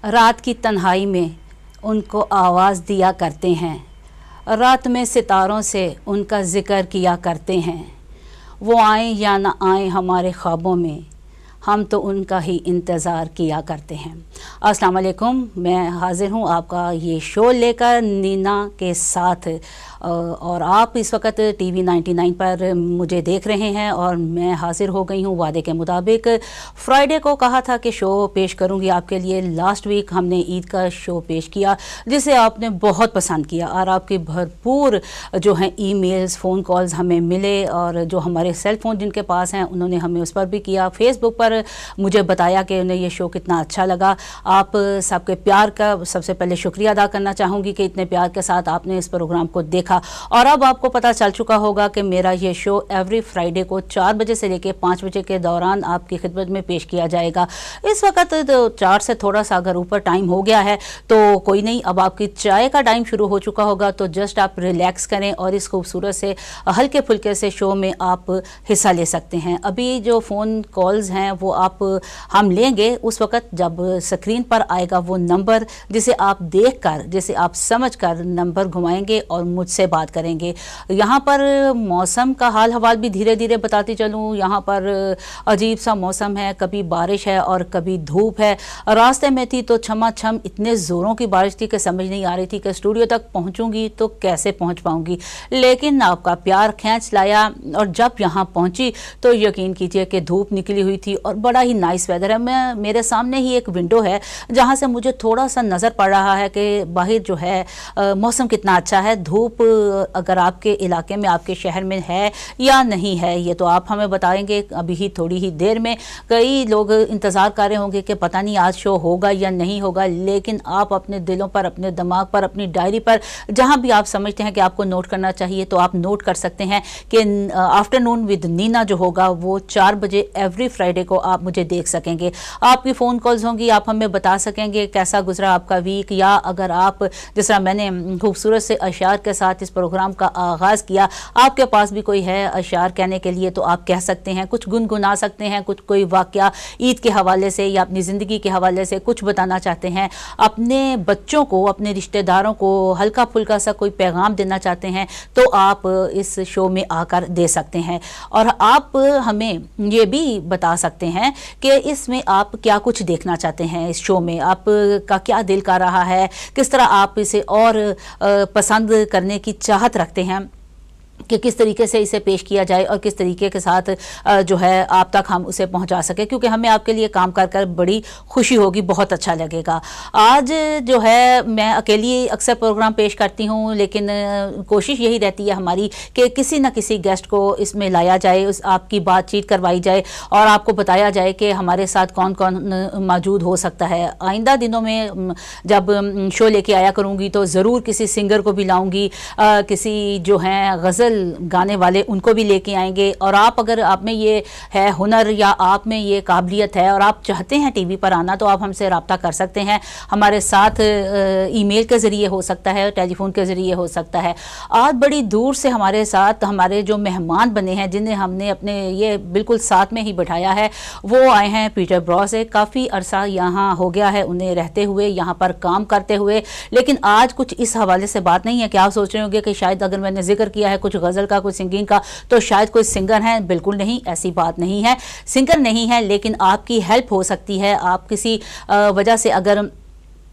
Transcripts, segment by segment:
رات کی تنہائی میں ان کو آواز دیا کرتے ہیں، رات میں ستاروں سے ان کا ذکر کیا کرتے ہیں۔ وہ آئیں یا نہ آئیں ہمارے خوابوں میں، ہم تو ان کا ہی انتظار کیا کرتے ہیں۔ السلام علیکم، میں حاضر ہوں آپ کا یہ شو لے کر نینا کے ساتھ، اور آپ اس وقت ٹی وی 99 پر مجھے دیکھ رہے ہیں اور میں حاضر ہو گئی ہوں وعدے کے مطابق۔ فرائیڈے کو کہا تھا کہ شو پیش کروں گی آپ کے لیے، لاسٹ ویک ہم نے عید کا شو پیش کیا جسے آپ نے بہت پسند کیا، اور آپ کی بھرپور جو ہیں ای میلز، فون کالز ہمیں ملے، اور جو ہمارے سیل فون جن کے پاس ہیں انہوں نے ہمیں اس پر بھی کیا، فیس بک پر مجھے بتایا کہ انہیں یہ شو کتنا اچھا لگا۔ آپ سب کے پیار کا سب سے پہلے شکریہ ادا کرنا چاہوں گی کہ اتنے پیار کے ساتھ آپ نے اس پروگرام کو دیکھا، اور اب آپ کو پتہ چل چکا ہوگا کہ میرا یہ شو ایوری فرائیڈے کو 4 بجے سے لے کے 5 بجے کے دوران آپ کی خدمت میں پیش کیا جائے گا۔ اس وقت 4 سے تھوڑا سا اگر اوپر ٹائم ہو گیا ہے تو کوئی نہیں، اب آپ کی چائے کا ٹائم شروع ہو چکا ہوگا، تو جسٹ آپ ریلیکس کریں اور اس خوبصورت سے ہلکے پھلکے سے شو میں آپ حصہ لے سکتے ہیں۔ ابھی جو فون کالز ہیں وہ آپ ہم لیں گے اس وقت جب سکرین پر آئے گا وہ نمبر، جسے آپ دیکھ کر، جسے آپ سمجھ کر نمبر گھمائیں گے اور مجھ سے بات کریں گے۔ یہاں پر موسم کا حال حوال بھی دھیرے دھیرے بتاتی چلوں، یہاں پر عجیب سا موسم ہے، کبھی بارش ہے اور کبھی دھوپ ہے۔ راستے میں تھی تو چھما چھم اتنے زوروں کی بارش تھی کہ سمجھ نہیں آ رہی تھی کہ اسٹوڈیو تک پہنچوں گی تو کیسے پہنچ پاؤں گی، لیکن آپ کا پیار کھینچ لایا، اور جب یہاں پہنچی تو یقین کیجئے کہ دھوپ نکلی ہوئی تھی اور بڑا ہی نائس ویدر ہے۔ میرے سامنے ہی ایک ونڈو ہے جہاں سے مجھے تھوڑا سا نظر پڑ رہا ہے کہ باہر جو ہے موسم کتنا اچھا ہے۔ دھوپ اگر آپ کے علاقے میں، آپ کے شہر میں ہے یا نہیں ہے یہ تو آپ ہمیں بتائیں گے ابھی ہی تھوڑی ہی دیر میں۔ کئی لوگ انتظار کر رہے ہوں گے کہ پتہ نہیں آج شو ہوگا یا نہیں ہوگا، لیکن آپ اپنے دلوں پر، اپنے دماغ پر، اپنی ڈائری پر جہاں بھی آپ سمجھتے ہیں کہ آپ کو نوٹ کرنا چاہیے تو آپ نوٹ کر سکتے ہیں کہ آفٹرنون ود نینا جو ہوگا وہ 4 بجے ایوری فرائیڈے کو آپ مجھے دیکھ سکیں گے۔ آپ کی فون کالز ہوں گی، آپ ہمیں بتا سکیں گے کیسا گزرا آپ کا ویک، یا اگر آپ جس طرح میں نے خوبصورت سے اشعار کے ساتھ اس پروگرام کا آغاز کیا، آپ کے پاس بھی کوئی ہے اشعار کہنے کے لیے تو آپ کہہ سکتے ہیں، کچھ گنگنا سکتے ہیں، کچھ کوئی واقعہ عید کے حوالے سے یا اپنی زندگی کے حوالے سے کچھ بتانا چاہتے ہیں، اپنے بچوں کو، اپنے رشتہ داروں کو ہلکا پھلکا سا کوئی پیغام دینا چاہتے ہیں تو آپ اس شو میں آ کر دے سکتے ہیں۔ اور آپ ہمیں یہ بھی بتا سکتے ہیں کہ اس میں آپ کیا کچھ دیکھنا چاہتے ہیں، اس شو میں آپ کا کیا دل کر رہا ہے، کس طرح آپ اسے اور پسند کرنے کی چاہت رکھتے ہیں کہ کس طریقے سے اسے پیش کیا جائے اور کس طریقے کے ساتھ جو ہے آپ تک ہم اسے پہنچا سکیں، کیونکہ ہمیں آپ کے لیے کام کر کر بڑی خوشی ہوگی، بہت اچھا لگے گا۔ آج جو ہے میں اکیلی اکثر پروگرام پیش کرتی ہوں، لیکن کوشش یہی رہتی ہے ہماری کہ کسی نہ کسی گیسٹ کو اس میں لایا جائے، آپ کی بات چیت کروائی جائے اور آپ کو بتایا جائے کہ ہمارے ساتھ کون کون موجود ہو سکتا ہے۔ آئندہ دنوں میں جب شو لے کے آیا کروں گی تو ضرور کسی سنگر کو بھی لاؤں گی، کسی جو ہیں غزل گانے والے ان کو بھی لے کے آئیں گے، اور اگر آپ میں یہ ہے ہنر یا آپ میں یہ قابلیت ہے اور آپ چاہتے ہیں ٹی وی پر آنا تو آپ ہم سے رابطہ کر سکتے ہیں، ہمارے ساتھ ای میل کے ذریعے ہو سکتا ہے، ٹیلی فون کے ذریعے ہو سکتا ہے۔ آج بڑی دور سے ہمارے ساتھ ہمارے جو مہمان بنے ہیں، جنہیں ہم نے اپنے یہ بالکل ساتھ میں ہی بٹھایا ہے، وہ آئے ہیں پیٹر برو سے۔ کافی عرصہ یہاں ہو گیا ہے انہیں رہتے ہوئے، یہاں پر کام کرتے ہوئے، لیکن آج کچھ اس حوالے سے بات نہیں ہے کہ آپ سوچ رہے ہوں گے کہ شاید اگر میں نے ذکر کیا ہے کچھ غزل کا، کوئی سنگنگ کا، تو شاید کوئی سنگر ہیں۔ بالکل نہیں، ایسی بات نہیں ہے، سنگر نہیں ہے، لیکن آپ کی ہیلپ ہو سکتی ہے۔ آپ کسی وجہ سے اگر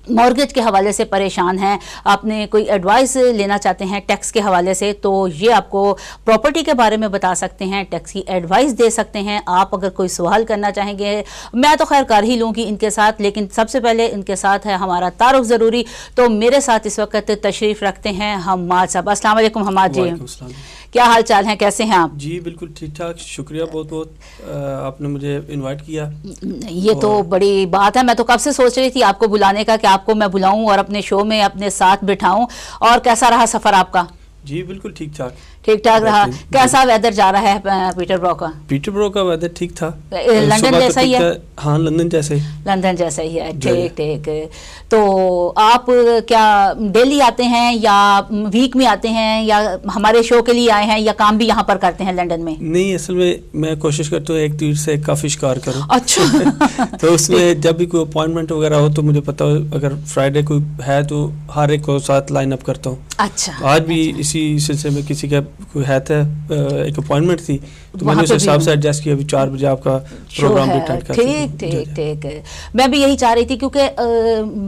مورگیج کے حوالے سے پریشان ہیں، آپ نے کوئی ایڈوائس لینا چاہتے ہیں ٹیکس کے حوالے سے، تو یہ آپ کو پراپرٹی کے بارے میں بتا سکتے ہیں، ٹیکس کی ایڈوائس دے سکتے ہیں۔ آپ اگر کوئی سوال کرنا چاہیں گے، میں تو خیر کر ہی لوں گی ان کے ساتھ، لیکن سب سے پہلے ان کے ساتھ ہے ہمارا تعارف ضروری، تو میرے ساتھ اس وقت تشریف رکھتے ہیں حماد صاحب۔ السلام علیکم حماد جی، کیا حال چال ہیں، کیسے ہیں آپ؟ جی بالکل ٹھیک ٹھاک، شکریہ بہت بہت، آپ نے مجھے انوائٹ کیا۔ یہ تو بڑی بات ہے، میں تو کب سے سوچ رہی تھی آپ کو بلانے کا کہ آپ کو میں بلاؤں اور اپنے شو میں اپنے ساتھ بٹھاؤں۔ اور کیسا رہا سفر آپ کا؟ جی بالکل ٹھیک ٹھاک رہا. کیسا ویدر جا رہا ہے پیٹر برو کا؟ پیٹر برو کا ویدر ٹھیک تھا. لندن جیسا ہی ہے؟ ہاں لندن جیسا ہی ہے. ٹھیک. تو آپ کیا ڈیلی آتے ہیں یا ویک میں آتے ہیں یا ہمارے شو کے لیے آئے ہیں یا کام بھی یہاں پر کرتے ہیں لندن میں؟ نہیں, اصل میں کوشش کرتا ہوں ایک تیر سے کافی شکار کروں. اچھا. تو اس میں جب بھی کوئی اپوائنٹمنٹ وغیرہ ہو تو مجھے پتا ہو اگر فرائیڈے کوئی ہے تو ہر ایک کو ساتھ لائن اپ کرتا ہوں. اچھا. آج بھی اسی سلسلے میں کسی کا کوئی ہے تھا, ایک اپوائنٹمنٹ تھی تو میں نے اس حساب سے ایڈجسٹ کیا. ابھی 4 بجے آپ کا پروگرام بھی اٹینڈ کرتا ہوں. ٹھیک. میں بھی یہی چاہ رہی تھی کیونکہ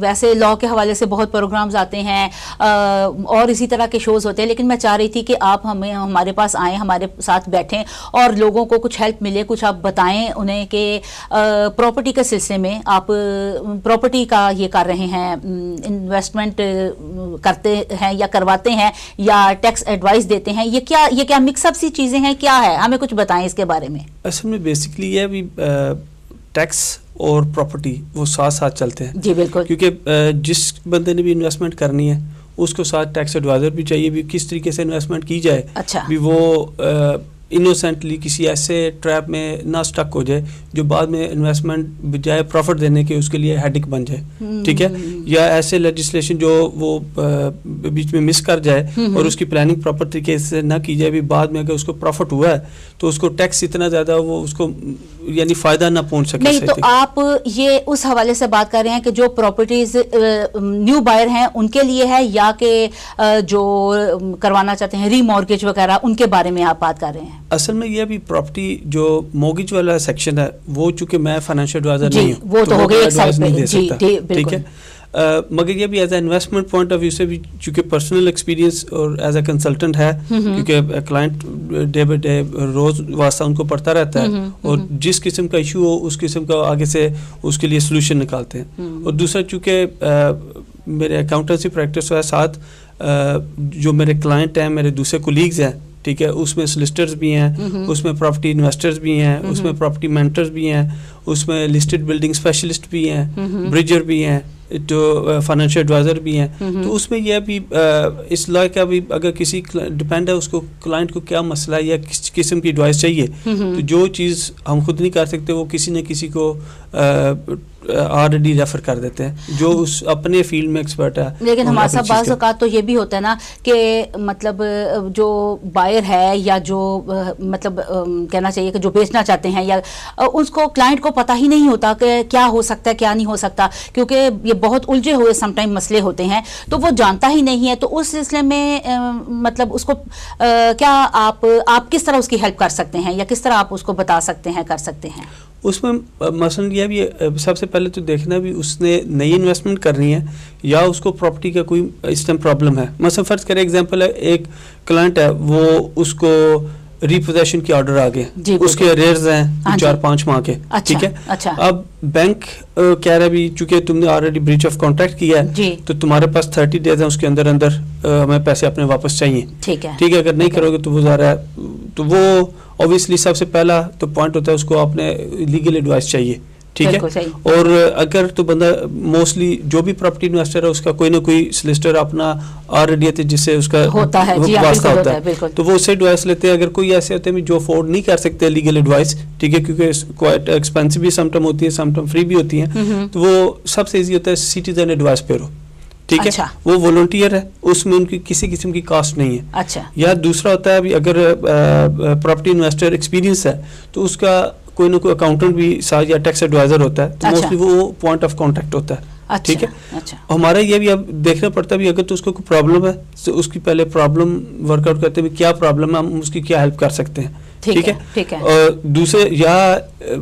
ویسے لاء کے حوالے سے بہت پروگرامز آتے ہیں اور اسی طرح کے شوز ہوتے ہیں, لیکن میں چاہ رہی تھی کہ آپ ہمارے پاس آئیں, ہمارے ساتھ بیٹھیں اور لوگوں کو کچھ ہیلپ ملے, کچھ آپ بتائیں انہیں کہ پراپرٹی کے سلسلے میں آپ پراپرٹی کا یہ کر رہے ہیں, انویسٹمنٹ کرتے ہیں یا کرواتے ہیں یا ٹیکس ایڈوائس دیتے ہیں, یہ کیا مکس اپ سی چیزیں ہیں, کیا ہے, ہمیں کچھ بتائیں اس کے بارے میں. اصل میں بیسکلی یہ بھی ٹیکس اور پراپرٹی وہ ساتھ ساتھ چلتے ہیں. جی بالکل. کیونکہ جس بندے نے بھی انویسٹمنٹ کرنی ہے اس کو ساتھ ٹیکس ایڈوائزر بھی چاہیے, بھی کس طریقے سے انویسٹمنٹ کی جائے. اچھا. بھی وہ انوسینٹلی کسی ایسے ٹریپ میں نہ سٹک ہو جائے جو بعد میں انویسٹمنٹ بجائے پروفٹ دینے کے اس کے لیے ہیڈک بن جائے. ٹھیک ہے, یا ایسے لیجسلیشن جو وہ بیچ میں مس کر جائے اور اس کی پلاننگ پراپر طریقے سے نہ کی جائے, بھی بعد میں اگر اس کو پروفٹ ہوا ہے تو اس کو ٹیکس اتنا زیادہ وہ اس کو یعنی فائدہ نہ پہنچ سکے. نہیں, تو آپ یہ اس حوالے سے بات کر رہے ہیں کہ جو پراپرٹیز نیو بائر ہیں ان کے لیے ہے یا کہ جو کروانا چاہتے ہیں ری مارگیج وغیرہ ان کے بارے میں آپ بات کر رہے ہیں؟ اصل میں یہ بھی پراپرٹی جو موگیج والا سیکشن ہے وہ چونکہ میں فائنینشیل ایڈوائزر نہیں ہوں, وہ تو ہو گئی ایک سائڈ پہ. جی ٹھیک ہے, مگر یہ بھی as a investment point of view سے بھی چونکہ پرسنل ایکسپیرینس اور ایز اے کنسلٹنٹ ہے, کیونکہ کلائنٹ ڈے بائی ڈے روز واسطہ ان کو پڑھتا رہتا ہے اور جس قسم کا ایشو ہو اس قسم کا آگے سے اس کے لیے سلوشن نکالتے ہیں. اور دوسرا چونکہ میرے اکاؤنٹنسی پریکٹس ہے, ساتھ جو میرے کلائنٹ ہیں میرے دوسرے کولیگز ہیں, ٹھیک ہے, اس میں سلسٹرز بھی ہیں, اس میں پراپرٹی انویسٹرز بھی ہیں, اس میں پراپرٹی مینٹرز بھی ہیں, اس میں لسٹڈ بلڈنگ اسپیشلسٹ بھی ہیں, بریجر بھی ہیں, جو فائنینشیل ایڈوائزر بھی ہیں. تو اس میں یہ بھی اس لا کا بھی اگر کسی ڈپینڈ ہے اس کو کلائنٹ کو کیا مسئلہ ہے یا کس قسم کی ایڈوائس چاہیے, تو جو چیز ہم خود نہیں کر سکتے وہ کسی نہ کسی کو آلریڈی ریفر کر دیتے ہیں جو اس اپنے فیلڈ میں ایکسپرٹ ہے. لیکن ہمارے ساتھ بعض اوقات تو یہ بھی ہوتا ہے نا کہ مطلب جو بائر ہے یا جو مطلب کہنا چاہیے کہ جو بیچنا چاہتے ہیں یا اس کو کلائنٹ کو پتہ ہی نہیں ہوتا کہ کیا ہو سکتا ہے کیا نہیں ہو سکتا, کیونکہ یہ بہت الجھے ہوئے سم ٹائم مسئلے ہوتے ہیں تو وہ جانتا ہی نہیں ہے. تو اس سلسلے میں مطلب اس کو کیا آپ کس طرح اس کی ہیلپ کر سکتے ہیں یا کس طرح آپ اس کو بتا سکتے ہیں, کر سکتے ہیں؟ اس میں مثلاً یہ بھی سب سے پہلے تو دیکھنا بھی اس نے نئی انویسٹمنٹ کرنی ہے یا اس کو پراپرٹی کا کوئی اس ٹائم پرابلم ہے. مثلا فرض کریں ایگزامپل ہے, ایک کلائنٹ ہے وہ اس کو ریپوزیشن کی آرڈر آ گئے, اس کے ریئرز ہیں 4-5 ماہ کے, ٹھیک ہے. اب بینک کہہ رہا ہے بھی چونکہ تم نے آلریڈی بریچ آف کانٹریکٹ کیا ہے تو تمہارے پاس 30 days ہیں, اس کے اندر ہمیں پیسے اپنے واپس چاہیے. ٹھیک ہے, اگر نہیں کرو گے تو وہ ظاہر ہے تو وہ اوبیسلی سب سے پہلا تو پوائنٹ ہوتا ہے اس کو آپ نے لیگل ایڈوائس چاہیے. ٹھیک ہے, اور اگر تو بندہ موسٹلی جو بھی پراپرٹی انویسٹر ہے اس کا کوئی نہ کوئی سلسٹر اپنا آلریڈی ہے جس سے اس کا واسطہ ہوتا ہے, تو وہ اسے ایڈوائس لیتے ہیں. اگر کوئی ایسے ہوتے ہیں جو افورڈ نہیں کر سکتے لیگل ایڈوائس, ٹھیک ہے, کیونکہ کوائٹ ایکسپینسو بھی سم ٹائم ہوتی ہے, سم ٹائم فری بھی ہوتی ہیں, تو وہ سب سے ایزی ہوتا ہے سٹیزن ایڈوائس بیورو. ٹھیک ہے, وہ والنٹیئر ہے, اس میں ان کی کسی قسم کی کاسٹ نہیں ہے. یا دوسرا ہوتا ہے اگر پراپرٹی انویسٹر ایکسپیرینس ہے تو اس کا کوئی نہ کوئی اکاؤنٹنٹ بھی ساتھ یا ٹیکس ایڈوائزر ہوتا ہے, تو موسٹلی وہ پوائنٹ آف کانٹیکٹ ہوتا ہے. ٹھیک ہے, ہمارا یہ بھی اب دیکھنا پڑتا ہے اگر تو اس کو کوئی پرابلم ہے تو اس کی پہلے پرابلم ورک آؤٹ کرتے ہیں کیا پرابلم ہے, ہم اس کی کیا ہیلپ کر سکتے ہیں. ٹھیک ہے, اور دوسرے یا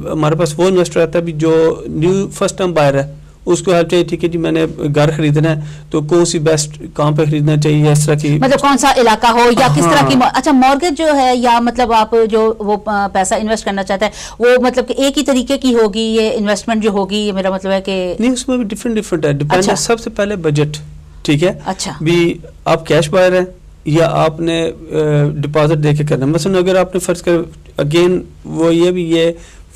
ہمارے پاس وہ انویسٹر آتا ہے جو نیو فرسٹ ٹائم بائر ہے, اس کو ہیلپ چاہیے. ٹھیک ہے جی, میں نے گھر خریدنا ہے تو کون سی بیسٹ کہاں پہ خریدنا چاہیے, اس طرح کی مطلب کون سا علاقہ ہو یا کس طرح کی. اچھا, مارگیج جو ہے یا مطلب آپ جو وہ پیسہ انویسٹ کرنا چاہتے ہیں وہ مطلب کہ ایک ہی طریقے کی ہوگی یہ انویسٹمنٹ جو ہوگی, یہ میرا مطلب ہے کہ نہیں, اس میں بھی ڈفرینٹ ہے, ڈپینڈ ہے سب سے پہلے بجٹ. ٹھیک ہے, اچھا بھی آپ کیش بائر ہیں یا آپ نے ڈپازٹ دے کے کرنا ہے. مثلا اگر آپ نے فرض کر اگین وہ یہ بھی یہ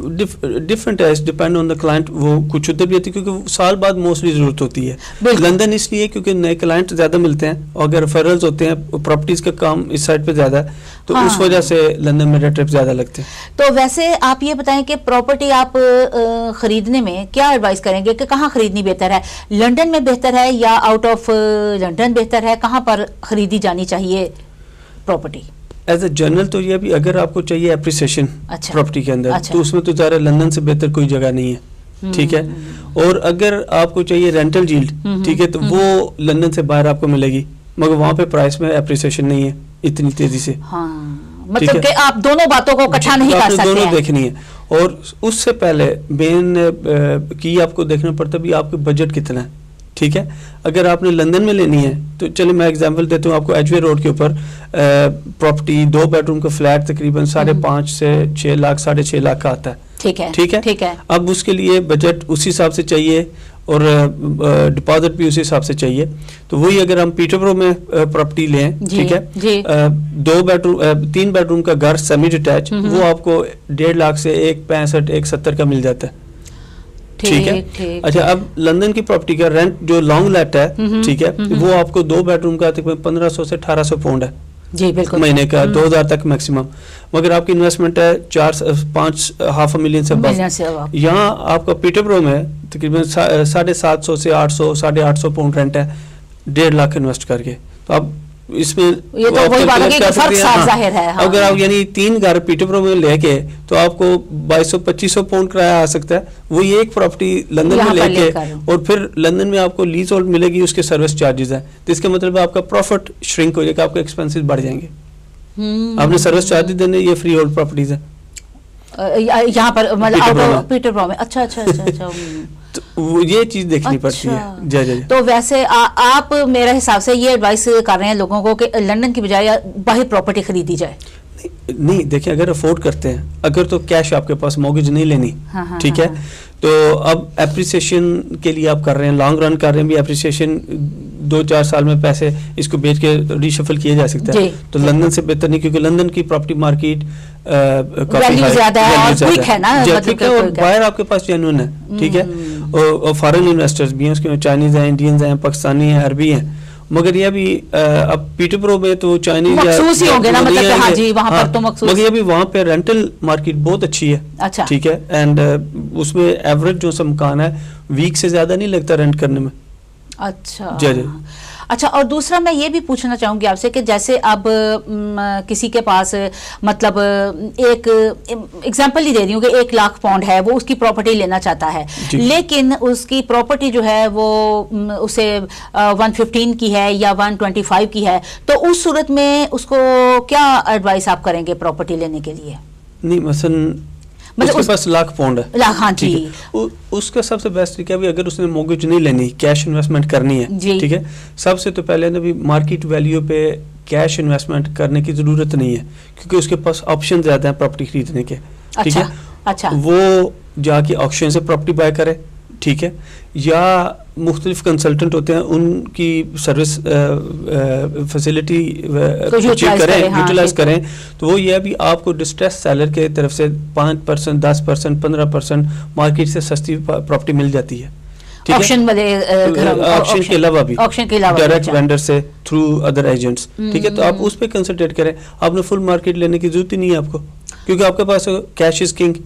ڈفرینٹ ہے, ڈپینڈ آن دا کلائنٹ. وہ کچھ ادھر بھی ہوتی ہے کیونکہ سال بعد موسٹلی ضرورت ہوتی ہے. لندن اس لیے کیونکہ نئے کلائنٹ زیادہ ملتے ہیں, اور اگر ریفرلز ہوتے ہیں, پراپرٹیز کا کام اس سائڈ پہ زیادہ ہے, تو اس وجہ سے لندن میں ریٹ ٹرپ زیادہ لگتے ہیں. تو ویسے آپ یہ بتائیں کہ پراپرٹی آپ خریدنے میں کیا ایڈوائز کریں گے کہ کہاں خریدنی بہتر ہے؟ لنڈن میں بہتر ہے یا آؤٹ آف لنڈن بہتر ہے؟ کہاں پر خریدی جانی چاہیے پراپرٹی؟ ایز اے جنرل تو یہ بھی اگر آپ کو چاہیے اپریسیشن پراپرٹی کے اندر, تو اس میں تو ظاہر لندن سے بہتر کوئی جگہ نہیں ہے, ٹھیک ہے. اور اگر آپ کو چاہیے رینٹل جیلڈ, ٹھیک ہے, تو وہ لندن سے باہر آپ کو ملے گی, مگر وہاں پہ پرائس میں اپریسیشن نہیں ہے اتنی تیزی سے. مطلب کہ آپ دونوں باتوں کو اکٹھا نہیں کر سکتے, دونوں دیکھنی ہے. اور اس سے پہلے مین کی آپ کو دیکھنا پڑتا ہے بھی آپ کا بجٹ کتنا ہے, ٹھیک ہے. اگر آپ نے لندن میں لینی ہے تو چلے میں ایگزامپل دیتا ہوں آپ کو. ایچ وے روڈ کے اوپر پراپرٹی 2 بیڈ روم کا فلیٹ تقریباً 5.5 سے 6 لاکھ 6.5 لاکھ کا آتا ہے, ٹھیک ہے. اب اس کے لیے بجٹ اسی حساب سے چاہیے اور ڈپازٹ بھی اسی حساب سے چاہیے. تو وہی اگر ہم پیٹر برو میں پراپرٹی لیں, ٹھیک ہے, 2 بیڈ روم 3 بیڈ روم کا گھر سیمی ڈیٹیچ, وہ آپ کو 1.5 لاکھ سے 1.65 1.70 کا مل جاتا ہے, ٹھیک ہے. اچھا, اب لندن کی پراپرٹی کا رینٹ جو لانگ لیٹ ہے, ٹھیک ہے, وہ آپ کو 2 بیڈ روم کا تقریباً 1500 سے 1800 پاؤنڈ ہے, جی بالکل, مہینے کا 2000 تک میکسیمم. مگر آپ کی انویسٹمنٹ ہے 5.5 سے بس. یہاں آپ کا پیٹر برو میں تقریباً 750 سے 800 850 پاؤنڈ رینٹ ہے 1.5 لاکھ انویسٹ کر کے. تو اب اس میں اگر آپ یعنی 3 گھر پیٹر برو میں لے کے تو آپ کو 2200-2500 پاؤنڈ کرایہ آ سکتا ہے. وہی ایک پراپرٹی لندن میں لے کے, اور پھر لندن میں آپ کو لیز ہولڈ ملے گی, اس کے سروس چارجز ہیں, تو اس کا مطلب آپ کا پروفٹ شرنک ہو جائے گا, آپ کے ایکسپینسز بڑھ جائیں گے. آپ نے سروس چارجز دینے, یہ فری ہولڈ پراپرٹیز ہیں یہاں پر پیٹر برو میں. اچھا اچھا اچھا, تو یہ چیز دیکھنی پڑتی ہے. جی جی. تو ویسے آپ میرے حساب سے یہ ایڈوائس کر رہے ہیں لوگوں کو کہ لندن کی بجائے باہر پراپرٹی خریدی جائے؟ نہیں, دیکھیں اگر افورڈ کرتے ہیں, اگر تو کیش آپ کے پاس موگیج نہیں لینی, ٹھیک ہے, تو اب اپریسیشن کے لیے آپ کر رہے ہیں, لانگ رن کر رہے ہیں بھی, اپریسیشن 2-4 سال میں پیسے اس کو بیچ کے ری شفل کیا جا سکتا ہے. تو لندن سے بہتر نہیں, کیونکہ لندن کی پراپرٹی مارکیٹ کافی زیادہ ہے, اور بائر آپ کے پاس جینوئن ہے, ٹھیک ہے, اور فارن انویسٹرز بھی ہیں, اس کے چائنیز ہیں, انڈینز ہیں, پاکستانی ہیں, عربی ہیں. مگر یہ بھی اب پیٹر برو میں تو چائنیز مخصوص ہی ہوں گے نا, مطلب ہاں جی وہاں پر تو مخصوص. مگر یہ بھی وہاں پہ رینٹل مارکیٹ بہت اچھی ہے, ٹھیک ہے, اینڈ اس میں ایوریج جو سا مکان ہے ویک سے زیادہ نہیں لگتا رینٹ کرنے میں. اچھا جی جی. اچھا, اور دوسرا میں یہ بھی پوچھنا چاہوں گی آپ سے کہ جیسے اب کسی کے پاس مطلب ایک ایگزامپل ہی دے رہی ہوں کہ 1 لاکھ پاؤنڈ ہے, وہ اس کی پراپرٹی لینا چاہتا ہے, لیکن اس کی پراپرٹی جو ہے وہ اسے 115 کی ہے یا 125 کی ہے, تو اس صورت میں اس کو کیا ایڈوائس آپ کریں گے پراپرٹی لینے کے لیے؟ نہیں, مثلا اس کے پاس 1 لاکھ پاؤنڈ ہے, ہاں جی, اس کا سب سے بیسٹ طریقہ بھی اگر اس نے موگیج نہیں لینی, کیش انویسٹمنٹ کرنی ہے, ٹھیک ہے, سب سے تو پہلے نا بھی مارکیٹ ویلیو پہ کیش انویسٹمنٹ کرنے کی ضرورت نہیں ہے, کیونکہ اس کے پاس آپشن زیادہ ہیں پراپرٹی خریدنے کے, ٹھیک ہے. اچھا, وہ جا کے آکشن سے پراپرٹی بائی کرے, ٹھیک ہے, یا مختلف کنسلٹنٹ ہوتے ہیں ان کی سروس فیسلٹی یوٹیلائز کریں, تو وہ یہ بھی آپ کو ڈسٹریس سیلر کے طرف سے 5%, 10%, 15% مارکیٹ سے سستی پراپرٹی مل جاتی ہے, آکشن کے علاوہ بھی ڈائریکٹ وینڈر سے تھرو ادر ایجنٹس, ٹھیک ہے. تو آپ اس پہ کنسنٹریٹ کریں, آپ نے فل مارکیٹ لینے کی ضرورت ہی نہیں ہے آپ کو, کیونکہ آپ کے پاس کیش از کنگ,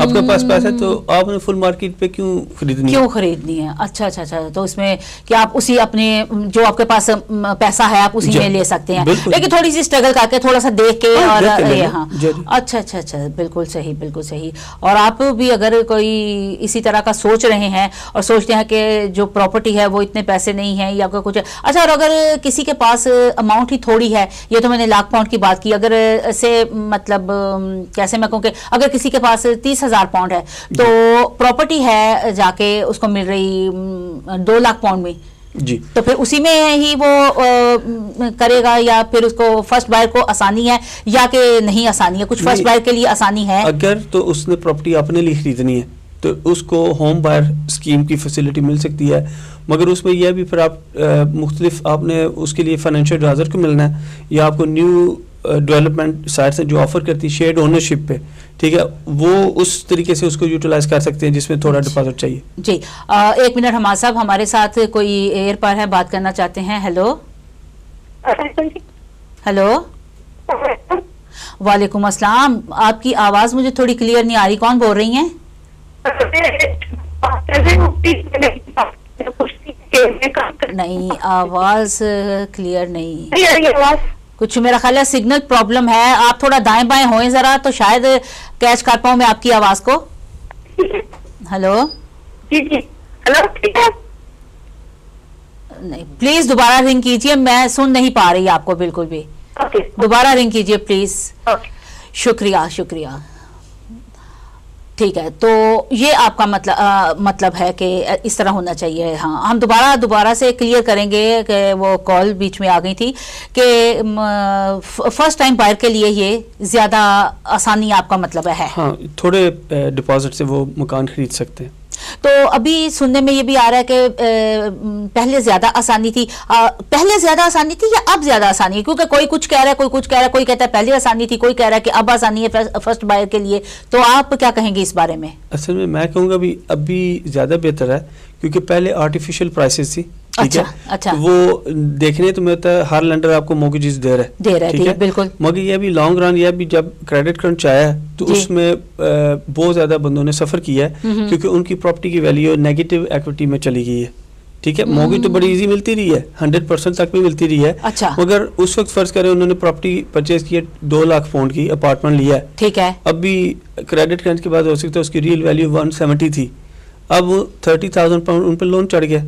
آپ کے پاس پیسہ ہے, تو آپ نے فل مارکیٹ پہ کیوں خریدنی ہے. اچھا اچھا اچھا, تو اس میں کہ آپ اسی اپنے جو آپ کے پاس پیسہ ہے آپ اسی میں لے سکتے ہیں, لیکن تھوڑی سی اسٹرگل کر کے, تھوڑا سا دیکھ کے, اور ہاں اچھا اچھا اچھا, بالکل صحیح بالکل صحیح. اور آپ بھی اگر کوئی اسی طرح کا سوچ رہے ہیں اور سوچتے ہیں کہ جو پراپرٹی ہے وہ اتنے پیسے نہیں ہیں یا کچھ, اچھا, اور اگر کسی کے پاس اماؤنٹ ہی تھوڑی ہے, یہ تو میں نے 1 لاکھ پاؤنڈ کی بات کی, اگر سے مطلب کیسے میں کہوں کہ اگر کسی کے پاس 30,000 پاؤنڈ ہے, تو پراپرٹی ہے جا کے اس کو مل رہی 2 لاکھ پاؤنڈ میں, جی, تو پھر اسی میں ہی وہ کرے گا, یا پھر اس کو فرسٹ بائر کو آسانی ہے یا کہ نہیں آسانی ہے؟ کچھ فرسٹ بائر کے لیے آسانی ہے. اگر تو اس نے پراپرٹی اپنے لیے خریدنی ہے تو اس کو ہوم بائر اسکیم کی فیسلٹی مل سکتی ہے, مگر اس میں یہ بھی پھر آپ مختلف, آپ نے اس کے لیے فائنینشیل ایڈوائزر کو ملنا ہے, یا آپ کو نیو ڈیولپمنٹ سائٹس ہیں جو آفر کرتی شیئرڈ اونرشپ پہ، ٹھیک ہے، وہ اس طریقے سے اس کو یوٹیلائز کر سکتے ہیں جس میں تھوڑا ڈپازٹ چاہیے. جی 1 منٹ حماد صاحب، ہمارے ساتھ کوئی ایئر پر ہے، بات کرنا چاہتے ہیں. ہیلو ہیلو، وعلیکم السلام. آپ کی آواز مجھے تھوڑی کلیئر نہیں آ رہی، کون بول رہی ہیں؟ نہیں، آواز کلیئر نہیں، کچھ میرا خیال ہے سگنل پرابلم ہے. آپ تھوڑا دائیں بائیں ہوئیں ذرا تو شاید کیچ کر پاؤں میں آپ کی آواز کو. ہیلو جی جی ہیلو، نہیں پلیز دوبارہ رنگ کیجئے، میں سن نہیں پا رہی آپ کو بالکل بھی. دوبارہ رنگ کیجئے پلیز. شکریہ شکریہ. ٹھیک ہے، تو یہ آپ کا مطلب ہے کہ اس طرح ہونا چاہیے. ہاں، ہم دوبارہ سے کلیئر کریں گے کہ وہ کال بیچ میں آ گئی تھی کہ فرسٹ ٹائم بائر کے لیے یہ زیادہ آسانی آپ کا مطلب ہے. ہاں، تھوڑے ڈپازٹ سے وہ مکان خرید سکتے ہیں. تو ابھی سننے میں یہ بھی آ رہا ہے کہ پہلے زیادہ آسانی تھی. پہلے زیادہ آسانی تھی یا اب زیادہ آسانی ہے؟ کیونکہ کوئی کچھ کہہ رہا ہے، کوئی کچھ کہہ رہا ہے، کوئی کہتا ہے پہلے آسانی تھی، کوئی کہہ رہا ہے کہ اب آسانی ہے فرسٹ بائر کے لیے. تو آپ کیا کہیں گے اس بارے میں؟ اصل میں کہوں گا ابھی زیادہ بہتر ہے، کیونکہ پہلے آرٹیفیشل پرائسز تھی. اچھا، وہ دیکھنے تو میں ہوتا ہے ہر لینڈر آپ کو موگیجز دے رہا ہے، بالکل. مگر یہ بھی لانگ رن، یہ بھی جب کریڈٹ کرنچ آیا ہے تو اس میں بہت زیادہ بندوں نے سفر کیا ہے، کیونکہ ان کی پراپرٹی کی ویلیو نیگیٹو ایکویٹی میں چلی گئی ہے. ٹھیک ہے، موگیج تو بڑی ایزی ملتی رہی ہے، 100% تک بھی ملتی رہی ہے. مگر اس وقت فرض کریں انہوں نے پراپرٹی پرچیز کی ہے 2 لاکھ پاؤنڈ کی اپارٹمنٹ لیا ہے. ٹھیک ہے، اب بھی کریڈٹ کرنچ کے بعد ہو سکتا ہے اس کی ریئل ویلیو 170 تھی، اب 30,000 پاؤنڈ ان پہ لون چڑھ گیا.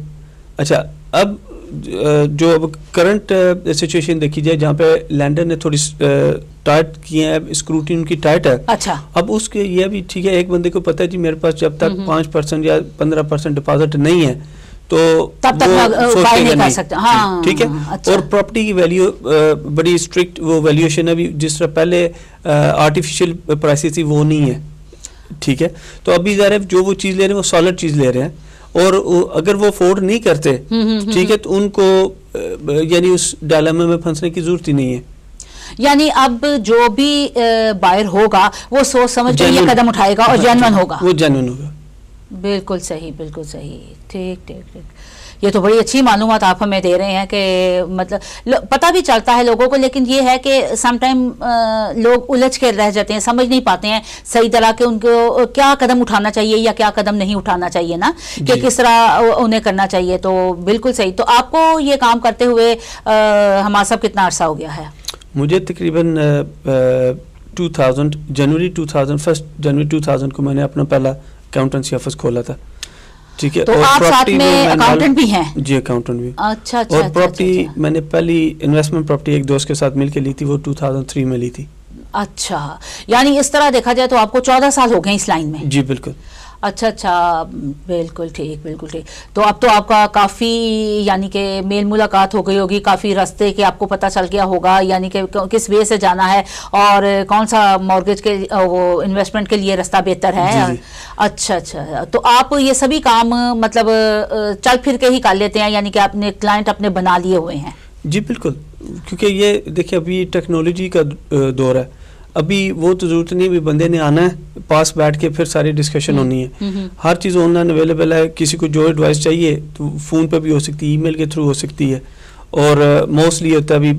اچھا، اب جو اب کرنٹ سچویشن دیکھی جائے جہاں پہ لینڈر نے تھوڑی ٹائٹ کی ہیں، اسکروٹی ان کی ٹائٹ ہے. اچھا، اب اس کے یہ بھی ٹھیک ہے، ایک بندے کو پتہ ہے جی میرے پاس جب تک 5% یا 15% ڈپازٹ نہیں ہے تو تب تک بائی نہیں کر سکتے. ہاں، ٹھیک ہے. اور پراپرٹی کی ویلیو بڑی اسٹرکٹ وہ ویلیوشن ابھی جس طرح پہلے آرٹیفیشیل پرائسز تھی وہ نہیں ہے. ٹھیک ہے، تو ابھی ظاہر جو وہ چیز لے رہے ہیں وہ سالڈ چیز لے رہے ہیں، اور اگر وہ افورڈ نہیں کرتے ٹھیک ہے تو ان کو یعنی اس ڈائلیما میں پھنسنے کی ضرورت ہی نہیں ہے. یعنی اب جو بھی بائر ہوگا وہ سوچ سمجھ کے یہ قدم اٹھائے گا اور جینون ہوگا. وہ جینون ہوگا. بالکل صحیح، بالکل صحیح. ٹھیک. یہ تو بڑی اچھی معلومات آپ ہمیں دے رہے ہیں کہ مطلب پتہ بھی چلتا ہے لوگوں کو، لیکن یہ ہے کہ سم ٹائم لوگ الجھ کے رہ جاتے ہیں، سمجھ نہیں پاتے ہیں صحیح طرح کہ ان کو کیا قدم اٹھانا چاہیے یا کیا قدم نہیں اٹھانا چاہیے نا، کہ کس طرح انہیں کرنا چاہیے. تو بالکل صحیح. تو آپ کو یہ کام کرتے ہوئے ہمارا صاحب کتنا عرصہ ہو گیا ہے؟ مجھے تقریباً 2000 جنوری 2000 کو میں نے اپنا پہلا اکاؤنٹنسی آفس کھولا تھا. ٹھیک ہے، تو آپ ساتھ میں اکاؤنٹنٹ بھی ہیں؟ جی، اکاؤنٹنٹ بھی. اچھا. اور پراپرٹی میں نے پہلی انویسٹمنٹ پراپرٹی ایک دوست کے ساتھ مل کے لی تھی، وہ 2003 میں لی تھی. اچھا، یعنی اس طرح دیکھا جائے تو آپ کو 14 سال ہو گئے اس لائن میں؟ جی بالکل. اچھا، بالکل ٹھیک، بالکل ٹھیک. تو اب تو آپ کا کافی یعنی کہ میل ملاقات ہو گئی ہوگی، کافی راستے کے آپ کو پتہ چل گیا ہوگا، یعنی کہ کس وے سے جانا ہے اور کون سا مارگیج کے وہ انویسٹمنٹ کے لیے راستہ بہتر ہے. جی. اچھا. تو آپ یہ سبھی کام مطلب چل پھر کے ہی کر لیتے ہیں، یعنی کہ اپنے کلائنٹ اپنے بنا لیے ہوئے ہیں؟ جی بالکل، کیونکہ یہ دیکھیں ابھی ٹیکنالوجی کا دور ہے، ابھی وہ تو ضرورت نہیں، ابھی بندے نے آنا ہے پاس بیٹھ کے پھر ساری ڈسکشن ہونی ہے. ہر چیز آن لائن اویلیبل ہے، کسی کو جو ایڈوائس چاہیے تو فون پہ بھی ہو سکتی ہے، ای میل کے تھرو ہو سکتی ہے، اور موسٹلی ہوتا ہے ابھی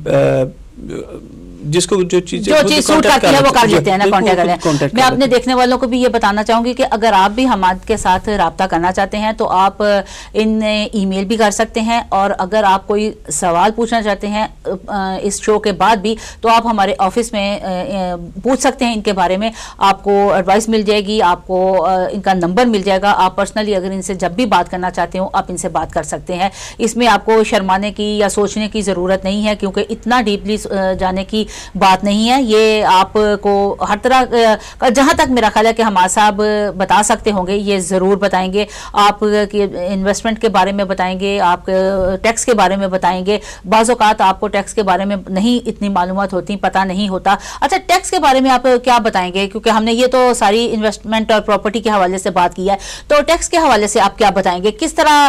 جس کو جو چیز سوٹ کرتی ہے وہ کر لیتے ہیں نا، کانٹیکٹ کریں. میں اپنے دیکھنے والوں کو بھی یہ بتانا چاہوں گی کہ اگر آپ بھی ہمارے کے ساتھ رابطہ کرنا چاہتے ہیں تو آپ ان ای میل بھی کر سکتے ہیں، اور اگر آپ کوئی سوال پوچھنا چاہتے ہیں اس شو کے بعد بھی تو آپ ہمارے آفس میں پوچھ سکتے ہیں ان کے بارے میں. آپ کو ایڈوائس مل جائے گی، آپ کو ان کا نمبر مل جائے گا. آپ پرسنلی اگر ان سے جب بھی بات کرنا چاہتے ہوں آپ ان سے بات کر سکتے ہیں. اس میں آپ کو شرمانے کی یا سوچنے کی ضرورت نہیں ہے، کیونکہ اتنا ڈیپلی جانے کی بات نہیں ہے. یہ آپ کو ہر طرح جہاں تک میرا خیال ہے کہ ہمارے صاحب بتا سکتے ہوں گے یہ ضرور بتائیں گے. آپ انویسٹمنٹ کے بارے میں بتائیں گے، آپ ٹیکس کے بارے میں بتائیں گے. بعض اوقات آپ کو ٹیکس کے بارے میں نہیں اتنی معلومات ہوتی، پتہ نہیں ہوتا. اچھا، ٹیکس کے بارے میں آپ کیا بتائیں گے؟ کیونکہ ہم نے یہ تو ساری انویسٹمنٹ اور پراپرٹی کے حوالے سے بات کی ہے، تو ٹیکس کے حوالے سے آپ کیا بتائیں گے؟ کس طرح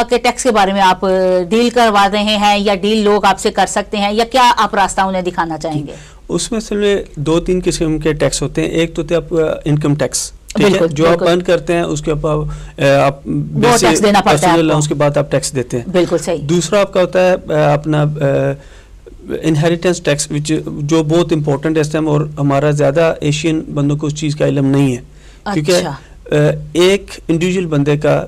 کے ٹیکس کے بارے میں آپ ڈیل کروا رہے ہیں، یا ڈیل لوگ آپ سے کر سکتے ہیں، یا کیا آپ راستہ انہیں دکھانا چاہیں گے. اس میں اصل میں 2-3 قسم کے ٹیکس ہوتے ہیں. ایک تو ہوتا ہے آپ کا انکم ٹیکس, ٹھیک ہے, جو آپ ارن کرتے ہیں اس کے اوپر آپ ٹیکس دینا پڑتا ہے, اس کے بعد آپ ٹیکس دیتے ہیں. بالکل صحیح. دوسرا آپ کا ہوتا ہے اپنا انہیریٹنس ٹیکس, جو بہت امپورٹنٹ ہے اس ٹائم, اور ہمارا زیادہ ایشین بندوں کو اس چیز کا علم نہیں ہے. کیونکہ ایک انڈیویجول بندے کا